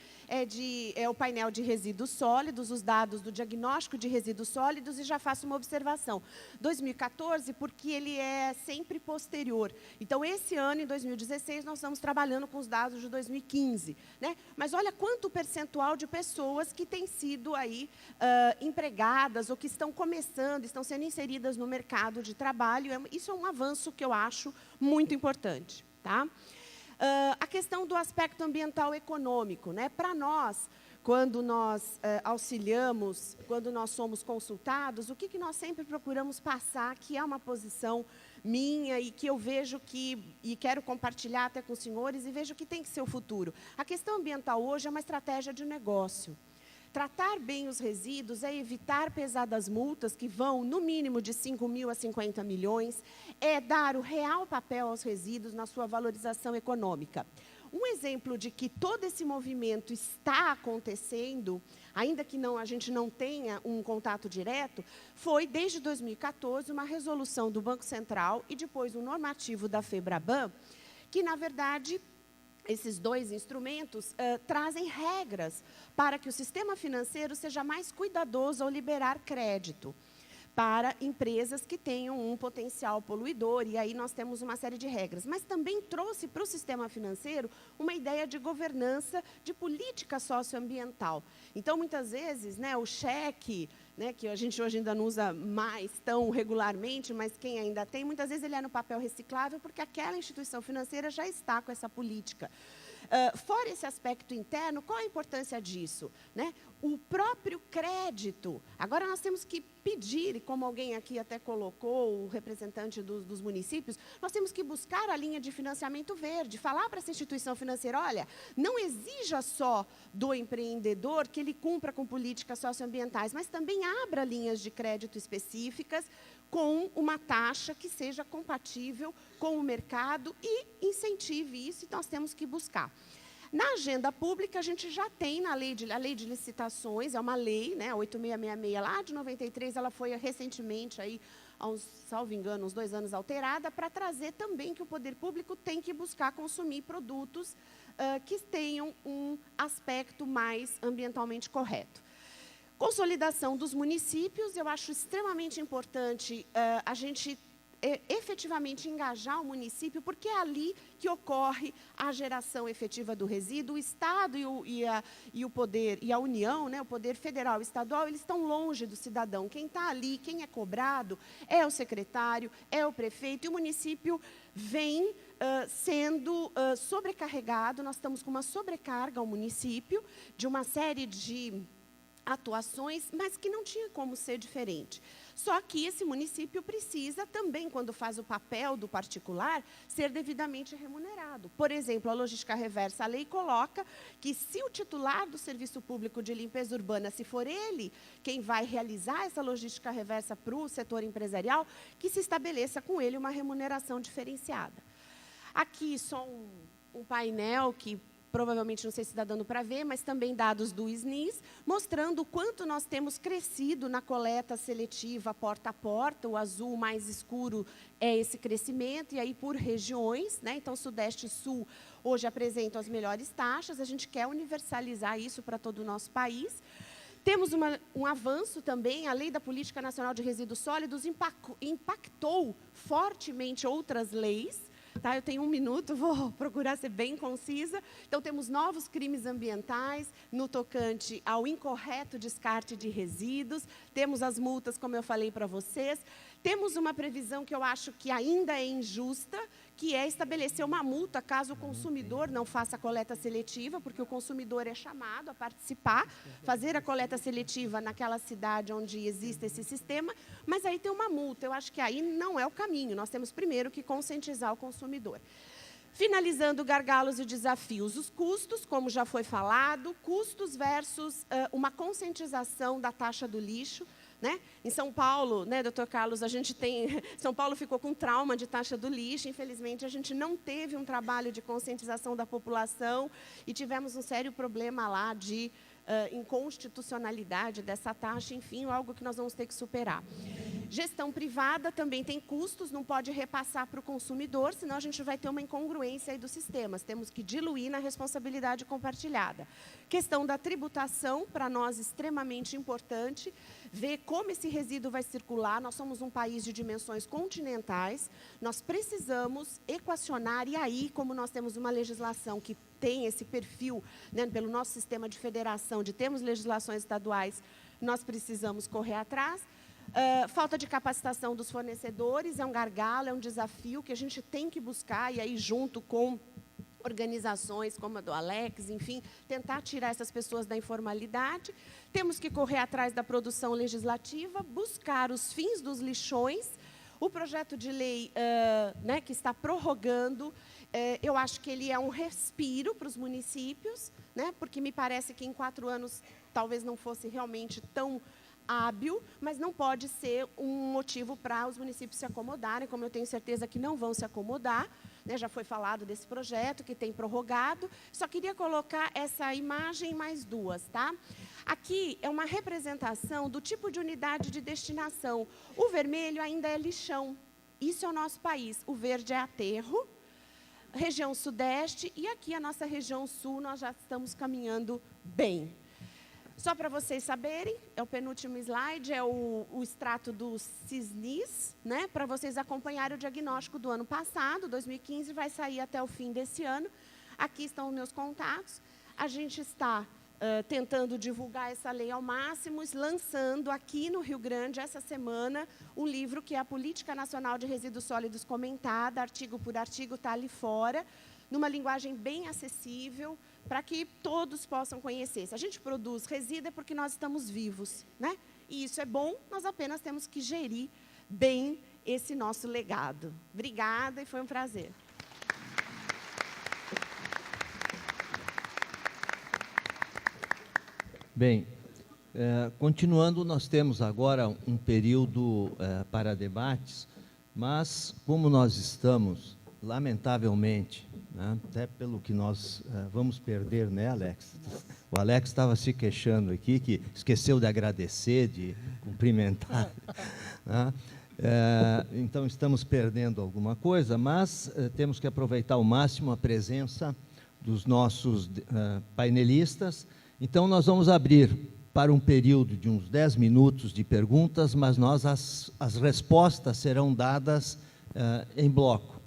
é o painel de resíduos sólidos, os dados do diagnóstico de resíduos sólidos, e já faço uma observação. 2014, porque ele é sempre posterior. Então, esse ano, em 2016, nós estamos trabalhando com os dados de 2015. Né? Mas olha quanto percentual de pessoas que têm sido aí, empregadas ou que estão começando, estão sendo inseridas no mercado de trabalho. Isso é um avanço que eu acho muito importante. Tá? A questão do aspecto ambiental econômico. Né? Para nós, quando nós auxiliamos, quando nós somos consultados, o que nós sempre procuramos passar, que é uma posição minha e que eu vejo e quero compartilhar até com os senhores, e vejo que tem que ser o futuro. A questão ambiental hoje é uma estratégia de negócio. Tratar bem os resíduos é evitar pesadas multas que vão, no mínimo, de 5 mil a 50 milhões, é dar o real papel aos resíduos na sua valorização econômica. Um exemplo de que todo esse movimento está acontecendo, ainda que a gente não tenha um contato direto, foi, desde 2014, uma resolução do Banco Central e depois um normativo da FEBRABAN, que, na verdade, esses dois instrumentos trazem regras para que o sistema financeiro seja mais cuidadoso ao liberar crédito para empresas que tenham um potencial poluidor, e aí nós temos uma série de regras. Mas também trouxe para o sistema financeiro uma ideia de governança, de política socioambiental. Então, muitas vezes, né, o cheque, né, que a gente hoje ainda não usa mais tão regularmente, mas quem ainda tem, muitas vezes ele é no papel reciclável, porque aquela instituição financeira já está com essa política. Fora esse aspecto interno, qual a importância disso? Né? O próprio crédito. Agora, nós temos que pedir, como alguém aqui até colocou, o representante dos municípios, nós temos que buscar a linha de financiamento verde, falar para essa instituição financeira, olha, não exija só do empreendedor que ele cumpra com políticas socioambientais, mas também abra linhas de crédito específicas com uma taxa que seja compatível com o mercado e incentive isso, e nós temos que buscar. Na agenda pública, a gente já tem a lei de licitações, é uma lei, né, 8666, lá de 93, ela foi recentemente, aí, salvo engano, uns 2 anos alterada, para trazer também que o poder público tem que buscar consumir produtos que tenham um aspecto mais ambientalmente correto. Consolidação dos municípios, eu acho extremamente importante a gente efetivamente engajar o município, porque é ali que ocorre a geração efetiva do resíduo. O Estado e o poder, e a União, né, o poder federal e estadual, eles estão longe do cidadão. Quem está ali, quem é cobrado, é o secretário, é o prefeito, e o município vem sendo sobrecarregado. Nós estamos com uma sobrecarga ao município de uma série de atuações, mas que não tinha como ser diferente. Só que esse município precisa também, quando faz o papel do particular, ser devidamente remunerado. Por exemplo, a logística reversa, a lei coloca que se o titular do serviço público de limpeza urbana, se for ele quem vai realizar essa logística reversa para o setor empresarial, que se estabeleça com ele uma remuneração diferenciada. Aqui só um painel que provavelmente não sei se está dando para ver, mas também dados do SNIS, mostrando o quanto nós temos crescido na coleta seletiva porta a porta. O azul mais escuro é esse crescimento, e aí por regiões, né? Então, Sudeste e Sul hoje apresentam as melhores taxas, a gente quer universalizar isso para todo o nosso país. Temos um avanço também, a Lei da Política Nacional de Resíduos Sólidos impactou fortemente outras leis. Tá, eu tenho 1 minuto, vou procurar ser bem concisa. Então, temos novos crimes ambientais no tocante ao incorreto descarte de resíduos. Temos as multas, como eu falei para vocês. Temos uma previsão que eu acho que ainda é injusta, que é estabelecer uma multa caso o consumidor não faça a coleta seletiva, porque o consumidor é chamado a participar, fazer a coleta seletiva naquela cidade onde existe esse sistema, mas aí tem uma multa. Eu acho que aí não é o caminho. Nós temos primeiro que conscientizar o consumidor. Finalizando, gargalos e desafios. Os custos, como já foi falado, custos versus uma conscientização da taxa do lixo. né? Em São Paulo, né, doutor Carlos, a gente tem... São Paulo ficou com trauma de taxa do lixo. Infelizmente, a gente não teve um trabalho de conscientização da população e tivemos um sério problema lá de inconstitucionalidade dessa taxa, enfim, algo que nós vamos ter que superar. Gestão privada também tem custos, não pode repassar para o consumidor, senão a gente vai ter uma incongruência aí dos sistemas. Temos que diluir na responsabilidade compartilhada. Questão da tributação, para nós extremamente importante, ver como esse resíduo vai circular. Nós somos um país de dimensões continentais, nós precisamos equacionar, e aí, como nós temos uma legislação que tem esse perfil, né, pelo nosso sistema de federação, de termos legislações estaduais, nós precisamos correr atrás. Falta de capacitação dos fornecedores é um gargalo, é um desafio que a gente tem que buscar, e aí junto com organizações como a do Alex, enfim, tentar tirar essas pessoas da informalidade. Temos que correr atrás da produção legislativa, buscar os fins dos lixões. O projeto de lei né, que está prorrogando, eu acho que ele é um respiro para os municípios, né, porque me parece que em 4 anos talvez não fosse realmente tão hábil, mas não pode ser um motivo para os municípios se acomodarem, como eu tenho certeza que não vão se acomodar, né? Já foi falado desse projeto que tem prorrogado. Só queria colocar essa imagem mais 2, tá? Aqui é uma representação do tipo de unidade de destinação. O vermelho ainda é lixão. Isso é o nosso país. O verde é aterro, região sudeste, e aqui a nossa região sul nós já estamos caminhando bem. Só para vocês saberem, é o penúltimo slide, é o extrato do CISNIS, né, para vocês acompanharem o diagnóstico do ano passado, 2015, vai sair até o fim desse ano. Aqui estão os meus contatos. A gente está tentando divulgar essa lei ao máximo, lançando aqui no Rio Grande, essa semana, um livro que é a Política Nacional de Resíduos Sólidos Comentada, artigo por artigo, está ali fora, numa linguagem bem acessível, para que todos possam conhecer. Se a gente produz resíduo é porque nós estamos vivos, né? E isso é bom, nós apenas temos que gerir bem esse nosso legado. Obrigada e foi um prazer. Bem, continuando, nós temos agora um período para debates, mas como nós estamos, lamentavelmente, né, até pelo que nós vamos perder, né, Alex? O Alex estava se queixando aqui, que esqueceu de agradecer, de cumprimentar. Né? Então, estamos perdendo alguma coisa, mas temos que aproveitar ao máximo a presença dos nossos painelistas. Então, nós vamos abrir para um período de uns 10 minutos de perguntas, mas as respostas serão dadas em bloco,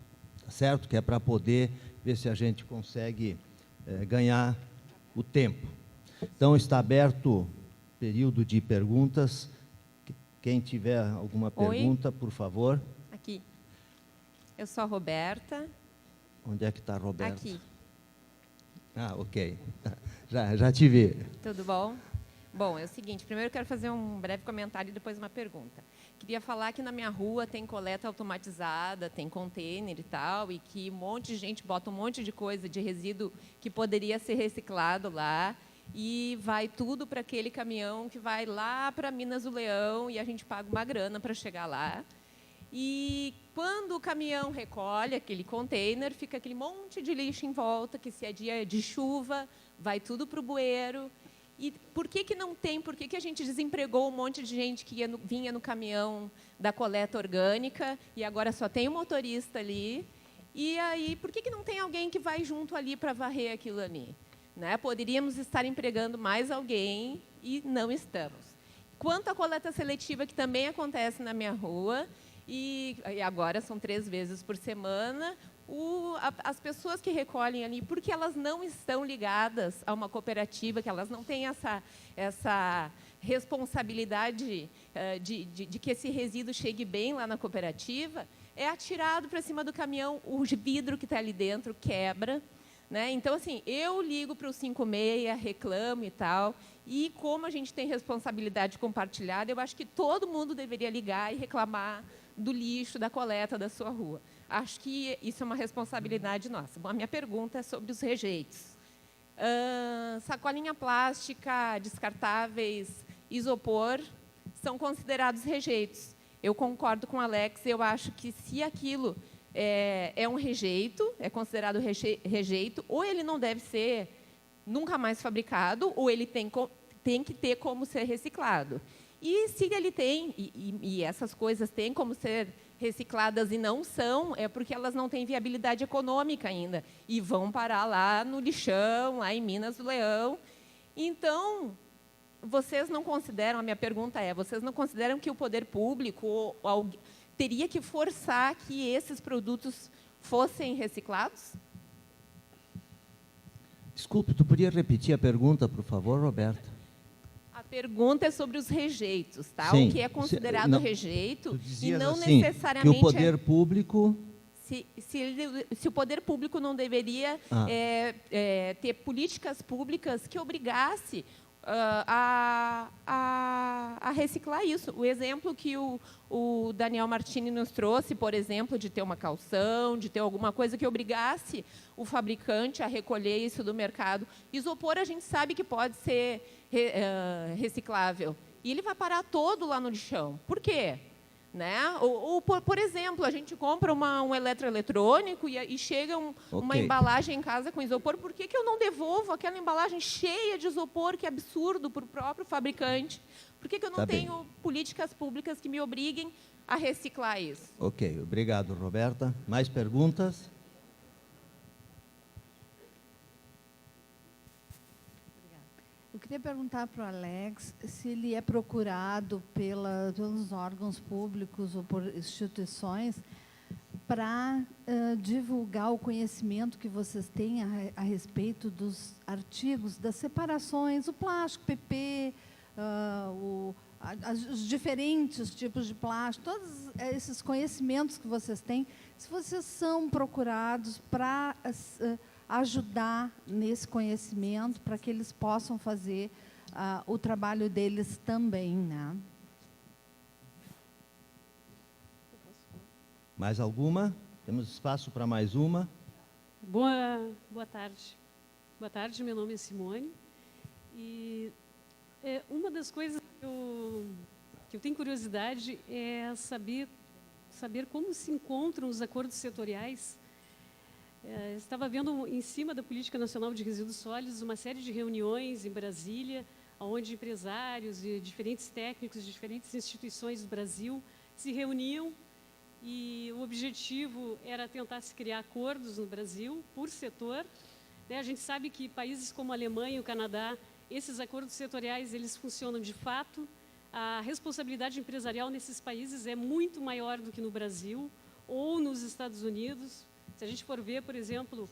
tá certo? Que é para poder ver se a gente consegue ganhar o tempo. Então, está aberto o período de perguntas. Quem tiver alguma pergunta, por favor. Aqui. Eu sou a Roberta. Onde é que está a Roberta? Aqui. Ah, ok. Já te vi. Tudo bom? Bom, é o seguinte, primeiro eu quero fazer um breve comentário e depois uma pergunta. Queria falar que na minha rua tem coleta automatizada, tem container e tal, e que um monte de gente bota um monte de coisa de resíduo que poderia ser reciclado lá, e vai tudo para aquele caminhão que vai lá para Minas do Leão, e a gente paga uma grana para chegar lá. E quando o caminhão recolhe aquele container, fica aquele monte de lixo em volta, que se é dia de chuva, vai tudo para o bueiro. E por que não tem? Por que a gente desempregou um monte de gente que vinha no caminhão da coleta orgânica e agora só tem um motorista ali? E aí, por que não tem alguém que vai junto ali para varrer aquilo ali? Né? Poderíamos estar empregando mais alguém e não estamos. Quanto à coleta seletiva, que também acontece na minha rua, e agora são 3 vezes por semana, as pessoas que recolhem ali, porque elas não estão ligadas a uma cooperativa, que elas não têm essa responsabilidade de que esse resíduo chegue bem lá na cooperativa, é atirado para cima do caminhão, o vidro que está ali dentro quebra. Né? Então, assim, eu ligo para o 56, reclamo e tal, e como a gente tem responsabilidade compartilhada, eu acho que todo mundo deveria ligar e reclamar do lixo, da coleta da sua rua. Acho que isso é uma responsabilidade nossa. Bom, a minha pergunta é sobre os rejeitos. Sacolinha plástica, descartáveis, isopor, são considerados rejeitos. Eu concordo com o Alex, eu acho que se aquilo é um rejeito, é considerado rejeito, ou ele não deve ser nunca mais fabricado, ou ele tem que ter como ser reciclado. E se ele tem, e essas coisas têm como ser recicladas e não são, é porque elas não têm viabilidade econômica ainda, e vão parar lá no lixão, lá em Minas do Leão. Então, vocês não consideram, a minha pergunta é, vocês não consideram que o poder público teria que forçar que esses produtos fossem reciclados? Desculpe, tu podia repetir a pergunta, por favor, Roberta? A pergunta é sobre os rejeitos, tá? Sim. O que é considerado Não, rejeito tu e dizias não assim, necessariamente que o poder público... se o poder público não deveria ter políticas públicas que obrigasse a reciclar isso. O exemplo que o Daniel Martini nos trouxe, por exemplo, de ter uma calção, de ter alguma coisa que obrigasse o fabricante a recolher isso do mercado. Isopor, a gente sabe que pode ser reciclável. E ele vai parar todo lá no lixão. Por quê? Né? Por exemplo, a gente compra um eletroeletrônico e chega uma embalagem em casa com isopor. Por que eu não devolvo aquela embalagem cheia de isopor, que é absurdo, para o próprio fabricante? Por que eu não tenho políticas públicas que me obriguem a reciclar isso? Ok, obrigado, Roberta. Mais perguntas? Eu queria perguntar para o Alex se ele é procurado pelos órgãos públicos ou por instituições para divulgar o conhecimento que vocês têm a respeito dos artigos, das separações, o plástico, PP, os diferentes tipos de plástico, todos esses conhecimentos que vocês têm, se vocês são procurados para ajudar nesse conhecimento, para que eles possam fazer o trabalho deles também, né? Mais alguma? Temos espaço para mais uma. Boa tarde. Boa tarde, meu nome é Simone. E uma das coisas que eu tenho curiosidade é saber como se encontram os acordos setoriais. Estava vendo, em cima da Política Nacional de Resíduos Sólidos, uma série de reuniões em Brasília, onde empresários e diferentes técnicos de diferentes instituições do Brasil se reuniam, e o objetivo era tentar se criar acordos no Brasil por setor. A gente sabe que países como a Alemanha e o Canadá, esses acordos setoriais, eles funcionam de fato. A responsabilidade empresarial nesses países é muito maior do que no Brasil ou nos Estados Unidos. Se a gente for ver, por exemplo,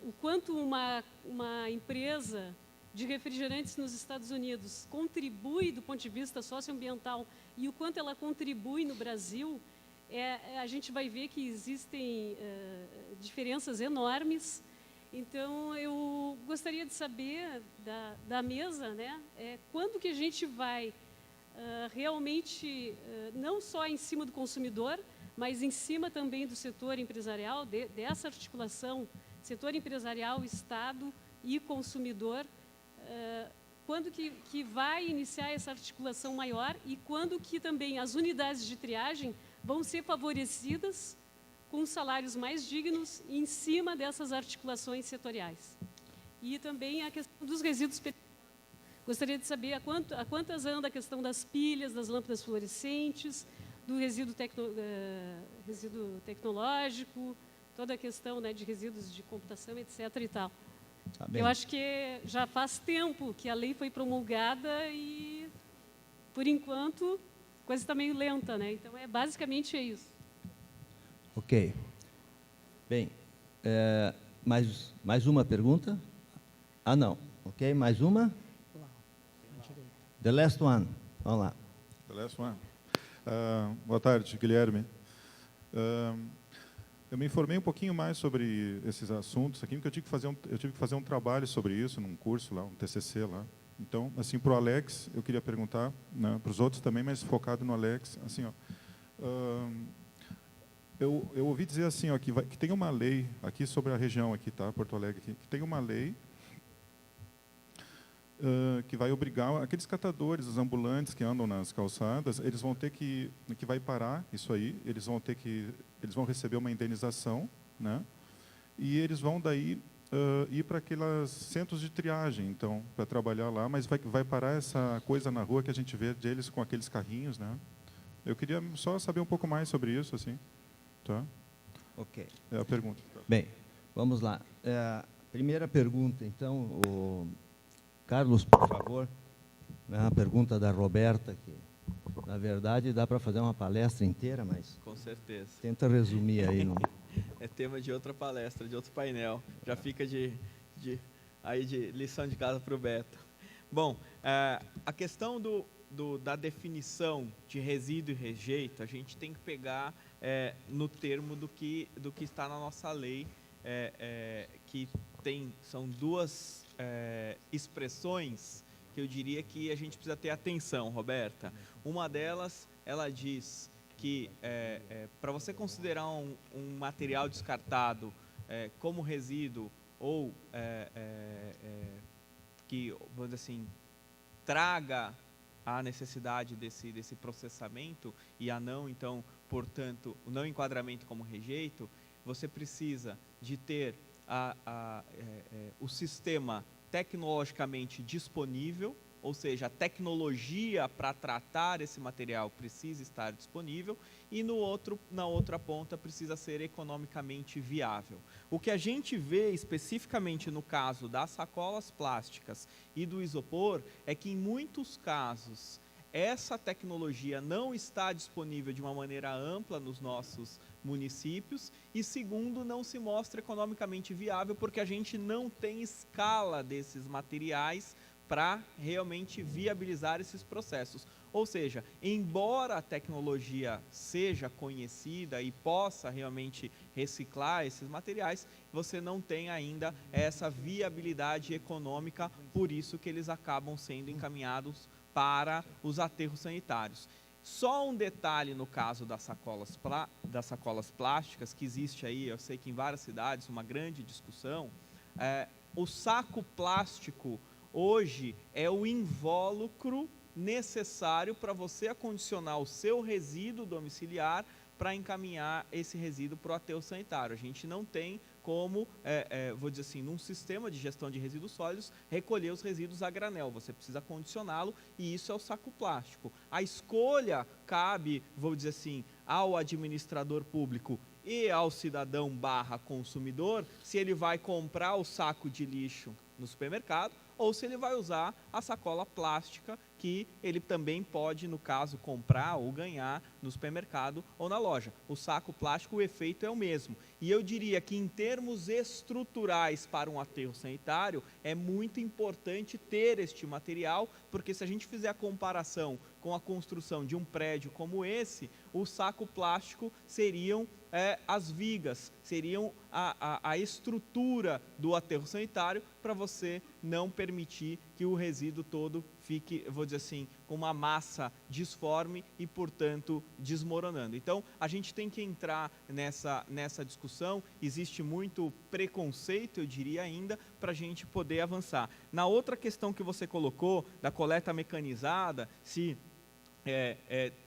o quanto uma empresa de refrigerantes nos Estados Unidos contribui do ponto de vista socioambiental e o quanto ela contribui no Brasil, a gente vai ver que existem diferenças enormes. Então, eu gostaria de saber da mesa, né, quando que a gente vai realmente, não só em cima do consumidor, mas em cima também do setor empresarial, dessa articulação, setor empresarial, Estado e consumidor, quando que vai iniciar essa articulação maior e quando que também as unidades de triagem vão ser favorecidas com salários mais dignos em cima dessas articulações setoriais. E também a questão dos resíduos. Gostaria de saber a quantas anda a questão das pilhas, das lâmpadas fluorescentes, do resíduo tecnológico, toda a questão, né, de resíduos de computação, etc. e tal. Tá eu acho que já faz tempo que a lei foi promulgada e, por enquanto, a coisa está meio lenta, né? Então, basicamente é isso. Ok. Bem, mais uma pergunta? Ah, não. Ok, mais uma? The last one. Vamos lá. The last one. Boa tarde, Guilherme. Eu me informei um pouquinho mais sobre esses assuntos aqui, porque eu tive que fazer um trabalho sobre isso num curso lá, um TCC lá. Então, assim, para o Alex, eu queria perguntar, né, para os outros também, mas focado no Alex, assim, ó, eu ouvi dizer assim, ó, que tem uma lei aqui sobre a região aqui, tá, Porto Alegre, aqui, que tem uma lei que vai obrigar aqueles catadores, os ambulantes que andam nas calçadas, eles vão ter que vai parar isso aí, eles vão receber uma indenização, né? E eles vão daí ir para aqueles centros de triagem, então, para trabalhar lá, mas vai parar essa coisa na rua que a gente vê deles com aqueles carrinhos, né? Eu queria só saber um pouco mais sobre isso, assim, tá? Ok. É a pergunta. Bem, vamos lá. Primeira pergunta, então, o Carlos, por favor. A pergunta da Roberta, que, na verdade, dá para fazer uma palestra inteira, mas... Com certeza. Tenta resumir aí. É tema de outra palestra, de outro painel. Já fica de lição de casa para o Beto. Bom, a questão da definição de resíduo e rejeito, a gente tem que pegar no termo do que está na nossa lei, que são duas expressões que eu diria que a gente precisa ter atenção, Roberta. Uma delas, ela diz que para você considerar um material descartado como resíduo ou que, vamos dizer assim, traga a necessidade desse processamento e então, portanto, o não enquadramento como rejeito, você precisa de ter o sistema tecnologicamente disponível, ou seja, a tecnologia para tratar esse material precisa estar disponível e na outra ponta precisa ser economicamente viável. O que a gente vê especificamente no caso das sacolas plásticas e do isopor é que em muitos casos essa tecnologia não está disponível de uma maneira ampla nos nossos municípios e, segundo, não se mostra economicamente viável porque a gente não tem escala desses materiais para realmente viabilizar esses processos. Ou seja, embora a tecnologia seja conhecida e possa realmente reciclar esses materiais, você não tem ainda essa viabilidade econômica, por isso que eles acabam sendo encaminhados para os aterros sanitários. Só um detalhe no caso das sacolas plásticas, que existe aí, eu sei que em várias cidades, uma grande discussão, o saco plástico hoje é o invólucro necessário para você acondicionar o seu resíduo domiciliar para encaminhar esse resíduo para o aterro sanitário. A gente não tem como, vou dizer assim, num sistema de gestão de resíduos sólidos, recolher os resíduos a granel. Você precisa condicioná-lo e isso é o saco plástico. A escolha cabe, vou dizer assim, ao administrador público e ao cidadão /consumidor, se ele vai comprar o saco de lixo no supermercado ou se ele vai usar a sacola plástica que ele também pode, no caso, comprar ou ganhar no supermercado ou na loja. O saco plástico, o efeito é o mesmo. E eu diria que, em termos estruturais para um aterro sanitário, é muito importante ter este material, porque se a gente fizer a comparação com a construção de um prédio como esse, o saco plástico seriam as vigas, seriam a estrutura do aterro sanitário para você não permitir que o resíduo todo fique, vou dizer assim, com uma massa disforme e, portanto, desmoronando. Então, a gente tem que entrar nessa discussão, existe muito preconceito, eu diria ainda, para a gente poder avançar. Na outra questão que você colocou, da coleta mecanizada, se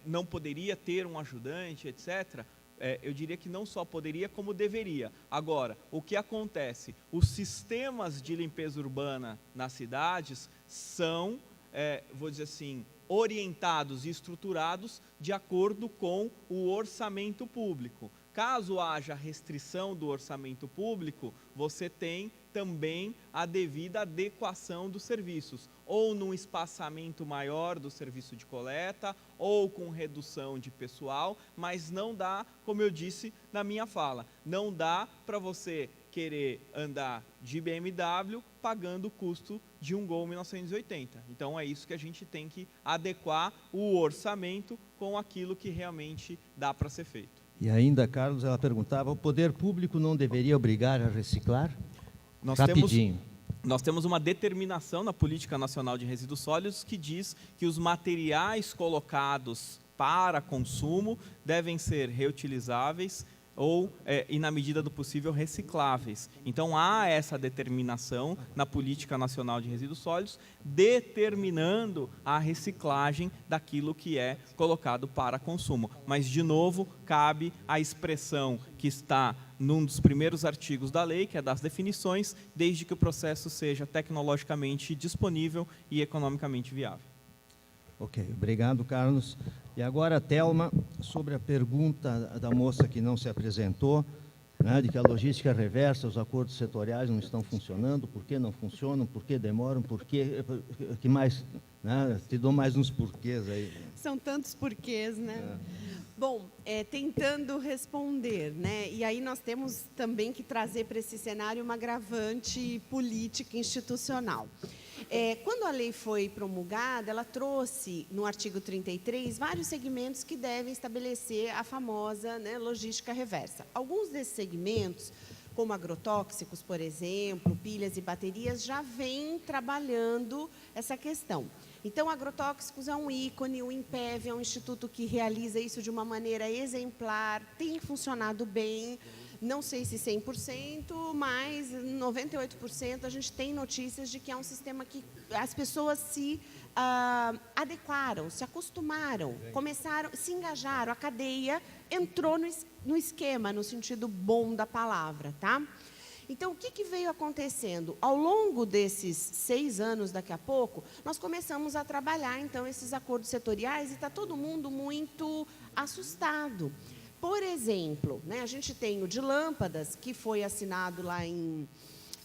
não poderia ter um ajudante, etc., eu diria que não só poderia, como deveria. Agora, o que acontece? Os sistemas de limpeza urbana nas cidades são, vou dizer assim, orientados e estruturados de acordo com o orçamento público. Caso haja restrição do orçamento público, você tem também a devida adequação dos serviços, ou num espaçamento maior do serviço de coleta, ou com redução de pessoal, mas não dá, como eu disse na minha fala, não dá para você querer andar de BMW pagando o custo de um Gol 1980. Então é isso que a gente tem que adequar o orçamento com aquilo que realmente dá para ser feito. E ainda, Carlos, ela perguntava, o poder público não deveria obrigar a reciclar? Nós temos uma determinação na Política Nacional de Resíduos Sólidos que diz que os materiais colocados para consumo devem ser reutilizáveis, ou, e na medida do possível, recicláveis. Então, há essa determinação na Política Nacional de Resíduos Sólidos, determinando a reciclagem daquilo que é colocado para consumo. Mas, de novo, cabe a expressão que está num dos primeiros artigos da lei, que é das definições, desde que o processo seja tecnologicamente disponível e economicamente viável. Ok, obrigado, Carlos. E agora, Thelma, sobre a pergunta da moça que não se apresentou, né, de que a logística reversa, os acordos setoriais não estão funcionando, por que não funcionam, por que demoram, por que mais, né, te dou mais uns porquês aí. São tantos porquês, né? Bom, tentando responder, né? E aí nós temos também que trazer para esse cenário uma agravante política institucional. Quando a lei foi promulgada, ela trouxe, no artigo 33, vários segmentos que devem estabelecer a famosa, né, logística reversa. Alguns desses segmentos, como agrotóxicos, por exemplo, pilhas e baterias, já vêm trabalhando essa questão. Então, agrotóxicos é um ícone, o INPEV é um instituto que realiza isso de uma maneira exemplar, tem funcionado bem, não sei se 100%, mas 98% a gente tem notícias de que é um sistema que as pessoas se adequaram, se acostumaram, começaram, se engajaram, a cadeia entrou no esquema, no sentido bom da palavra, tá? Então, o que veio acontecendo? Ao longo desses 6 anos, daqui a pouco, nós começamos a trabalhar, então, esses acordos setoriais e está todo mundo muito assustado. Por exemplo, né, a gente tem o de lâmpadas, que foi assinado lá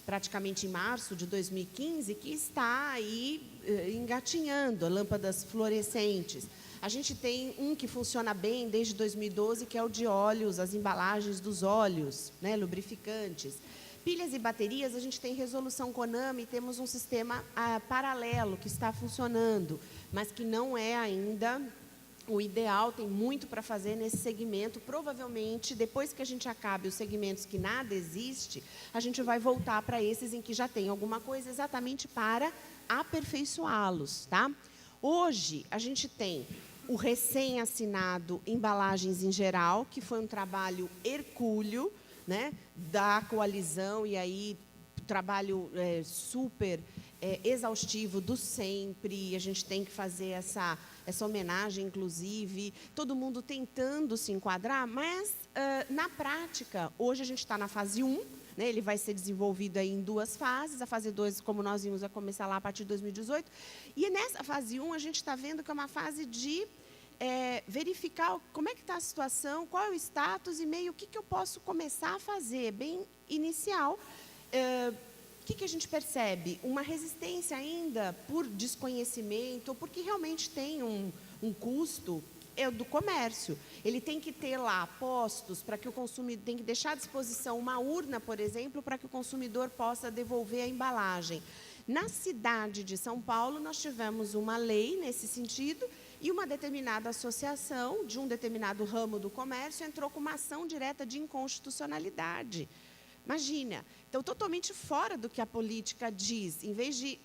praticamente em março de 2015, que está aí engatinhando, lâmpadas fluorescentes. A gente tem um que funciona bem desde 2012, que é o de óleos, as embalagens dos óleos, né, lubrificantes. Pilhas e baterias, a gente tem resolução CONAMI, temos um sistema paralelo que está funcionando, mas que não é ainda o ideal, tem muito para fazer nesse segmento. Provavelmente, depois que a gente acabe os segmentos que nada existe, a gente vai voltar para esses em que já tem alguma coisa exatamente para aperfeiçoá-los, tá? Hoje, a gente tem o recém-assinado Embalagens em Geral, que foi um trabalho hercúleo, né, da coalizão, e aí trabalho super exaustivo do sempre, a gente tem que fazer essa homenagem, inclusive, todo mundo tentando se enquadrar, mas, na prática, hoje a gente está na fase 1, né, ele vai ser desenvolvido aí em 2 fases, a fase 2, como nós vimos, vai começar lá a partir de 2018, e nessa fase 1 a gente está vendo que é uma fase de verificar como é que está a situação, qual é o status e meio, o que eu posso começar a fazer, bem inicial. O que a gente percebe? Uma resistência ainda por desconhecimento, ou porque realmente tem um custo do comércio. Ele tem que ter lá postos para que o consumidor, tem que deixar à disposição uma urna, por exemplo, para que o consumidor possa devolver a embalagem. Na cidade de São Paulo, nós tivemos uma lei nesse sentido, e uma determinada associação de um determinado ramo do comércio entrou com uma ação direta de inconstitucionalidade. Imagina, então totalmente fora do que a política diz. Em vez de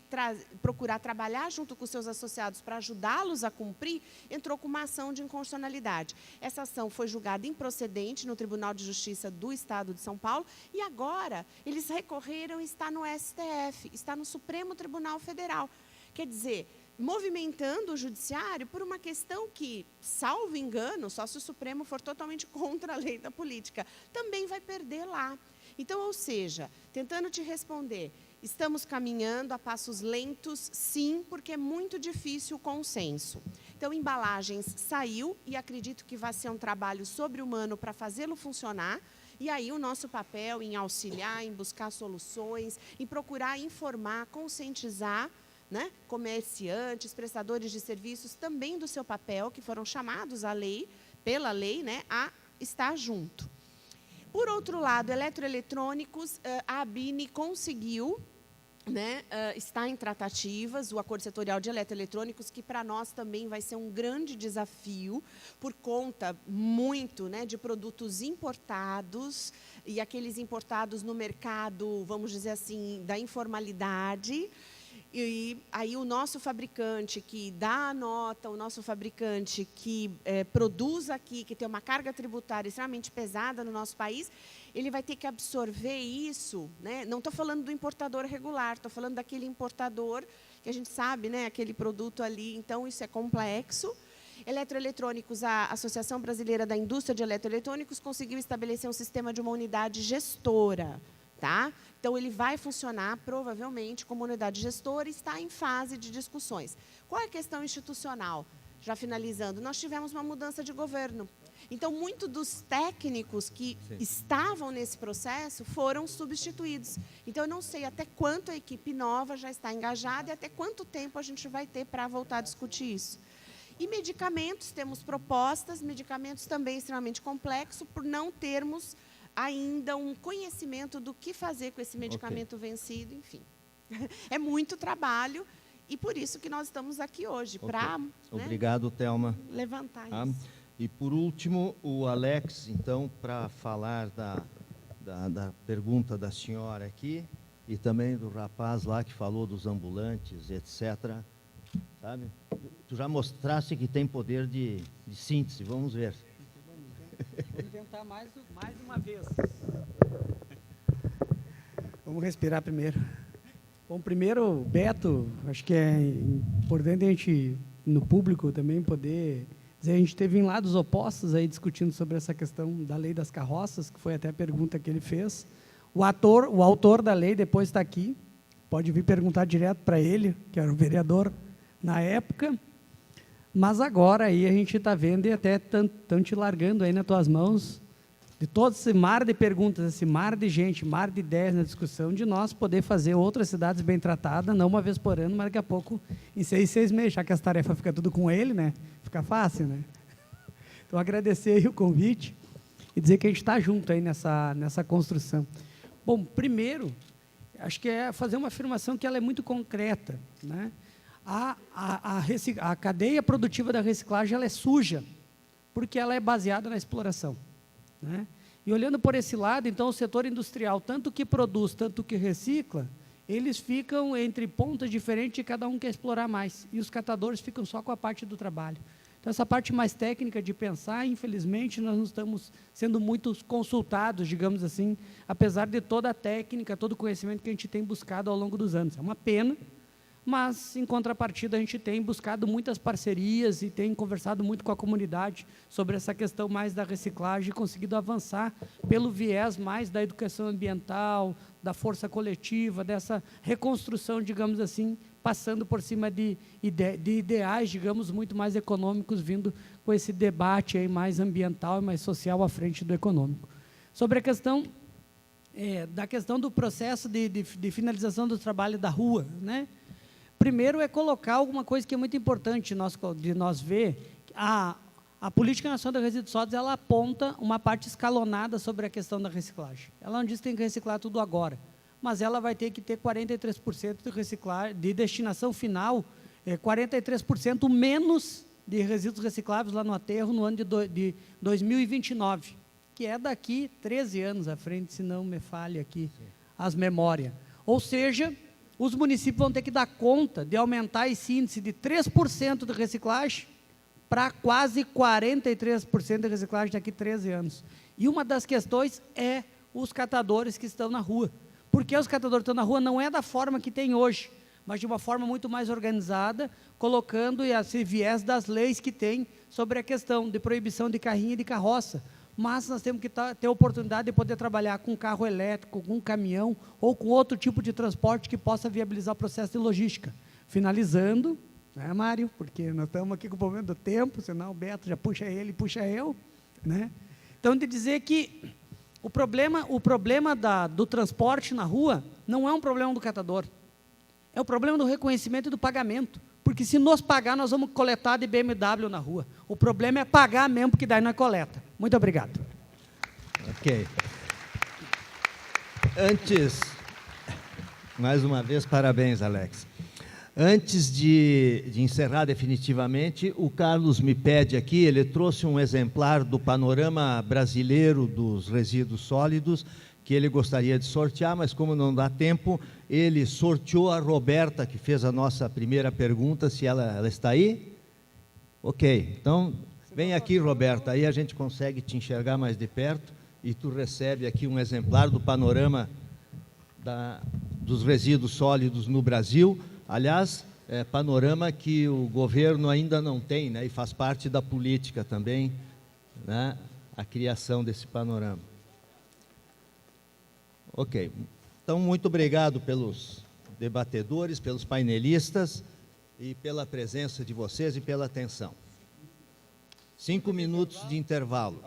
procurar trabalhar junto com os seus associados para ajudá-los a cumprir, entrou com uma ação de inconstitucionalidade. Essa ação foi julgada improcedente no Tribunal de Justiça do Estado de São Paulo, e agora eles recorreram e está no STF, está no Supremo Tribunal Federal. Quer dizer, movimentando o judiciário por uma questão que, salvo engano, só se o Supremo for totalmente contra a lei da política, também vai perder lá. Então, ou seja, tentando te responder, estamos caminhando a passos lentos, sim, porque é muito difícil o consenso. Então, embalagens saiu, e acredito que vai ser um trabalho sobre-humano para fazê-lo funcionar, e aí o nosso papel em auxiliar, em buscar soluções, em procurar informar, conscientizar, né, comerciantes, prestadores de serviços, também do seu papel, que foram chamados à lei, pela lei, né, a estar junto. Por outro lado, eletroeletrônicos, a ABINE conseguiu, né, está em tratativas, o acordo setorial de eletroeletrônicos, que para nós também vai ser um grande desafio, por conta muito, né, de produtos importados, e aqueles importados no mercado, vamos dizer assim, da informalidade. E aí o nosso fabricante que dá a nota, o nosso fabricante que produz aqui, que tem uma carga tributária extremamente pesada no nosso país, ele vai ter que absorver isso, né? Não estou falando do importador regular, estou falando daquele importador que a gente sabe, né? Aquele produto ali, então isso é complexo. Eletroeletrônicos, a Associação Brasileira da Indústria de Eletroeletrônicos conseguiu estabelecer um sistema de uma unidade gestora, tá? Então, ele vai funcionar, provavelmente, como unidade gestora e está em fase de discussões. Qual é a questão institucional? Já finalizando, nós tivemos uma mudança de governo. Então, muitos dos técnicos que estavam nesse processo foram substituídos. Então, eu não sei até quanto a equipe nova já está engajada e até quanto tempo a gente vai ter para voltar a discutir isso. E medicamentos, temos propostas, medicamentos também extremamente complexos, por não termos ainda um conhecimento do que fazer com esse medicamento vencido, enfim. É muito trabalho e por isso que nós estamos aqui hoje, para Obrigado, Thelma. Levantar isso. E, por último, o Alex, então, para falar da pergunta da senhora aqui e também do rapaz lá que falou dos ambulantes, etc., sabe? Tu já mostraste que tem poder de síntese, vamos ver. Vou tentar mais uma vez. Vamos respirar primeiro. Bom, primeiro, Beto, acho que é importante a gente, no público também, poder dizer, a gente teve em lados opostos aí discutindo sobre essa questão da lei das carroças, que foi até a pergunta que ele fez. O autor da lei depois está aqui, pode vir perguntar direto para ele, que era o vereador na época. Mas agora aí a gente está vendo e até estão te largando aí nas tuas mãos de todo esse mar de perguntas, esse mar de gente, mar de ideias na discussão, de nós poder fazer outras cidades bem tratadas, não uma vez por ano, mas daqui a pouco em 6 meses, já que as tarefas ficam tudo com ele, né? Fica fácil, né? Então, agradecer aí o convite e dizer que a gente está junto aí nessa construção. Bom, primeiro, acho que é fazer uma afirmação que ela é muito concreta, né? A cadeia produtiva da reciclagem ela é suja, porque ela é baseada na exploração, né? E olhando por esse lado, então, o setor industrial, tanto que produz, tanto que recicla, eles ficam entre pontas diferentes e cada um quer explorar mais. E os catadores ficam só com a parte do trabalho. Então, essa parte mais técnica de pensar, infelizmente, nós não estamos sendo muito consultados, digamos assim, apesar de toda a técnica, todo o conhecimento que a gente tem buscado ao longo dos anos. É uma pena, mas, em contrapartida, a gente tem buscado muitas parcerias e tem conversado muito com a comunidade sobre essa questão mais da reciclagem e conseguido avançar pelo viés mais da educação ambiental, da força coletiva, dessa reconstrução, digamos assim, passando por cima de ideais, digamos, muito mais econômicos, vindo com esse debate aí mais ambiental e mais social à frente do econômico. Sobre a questão da questão do processo de finalização do trabalho da rua, né? Primeiro é colocar alguma coisa que é muito importante de nós ver. A Política Nacional de Resíduos Sólidos, ela aponta uma parte escalonada sobre a questão da reciclagem. Ela não diz que tem que reciclar tudo agora, mas ela vai ter que ter 43% de destinação final, 43% menos de resíduos recicláveis lá no aterro no ano de 2029, que é daqui 13 anos à frente, se não me falhe aqui as memórias. Ou seja, os municípios vão ter que dar conta de aumentar esse índice de 3% de reciclagem para quase 43% de reciclagem daqui a 13 anos. E uma das questões é os catadores que estão na rua. Porque os catadores que estão na rua não é da forma que tem hoje, mas de uma forma muito mais organizada, colocando esse viés das leis que tem sobre a questão de proibição de carrinho e de carroça. Mas nós temos que ter a oportunidade de poder trabalhar com carro elétrico, com caminhão ou com outro tipo de transporte que possa viabilizar o processo de logística. Finalizando, né, Mário? Porque nós estamos aqui com o problema do tempo, senão o Beto já puxa ele, puxa eu, né? Então, de dizer que o problema do transporte na rua não é um problema do catador, é o problema do reconhecimento e do pagamento. Porque se nos pagar, nós vamos coletar de BMW na rua. O problema é pagar mesmo, porque daí não é coleta. Muito obrigado. Ok. Antes, mais uma vez, parabéns, Alex. Antes de encerrar definitivamente, o Carlos me pede aqui, ele trouxe um exemplar do panorama brasileiro dos resíduos sólidos, que ele gostaria de sortear, mas como não dá tempo, ele sorteou a Roberta, que fez a nossa primeira pergunta, se ela está aí? Ok, então vem aqui, Roberta, aí a gente consegue te enxergar mais de perto e tu recebe aqui um exemplar do panorama dos resíduos sólidos no Brasil. Aliás, panorama que o governo ainda não tem, né, e faz parte da política também, né, a criação desse panorama. Ok, então muito obrigado pelos debatedores, pelos painelistas e pela presença de vocês e pela atenção. 5 minutos de intervalo.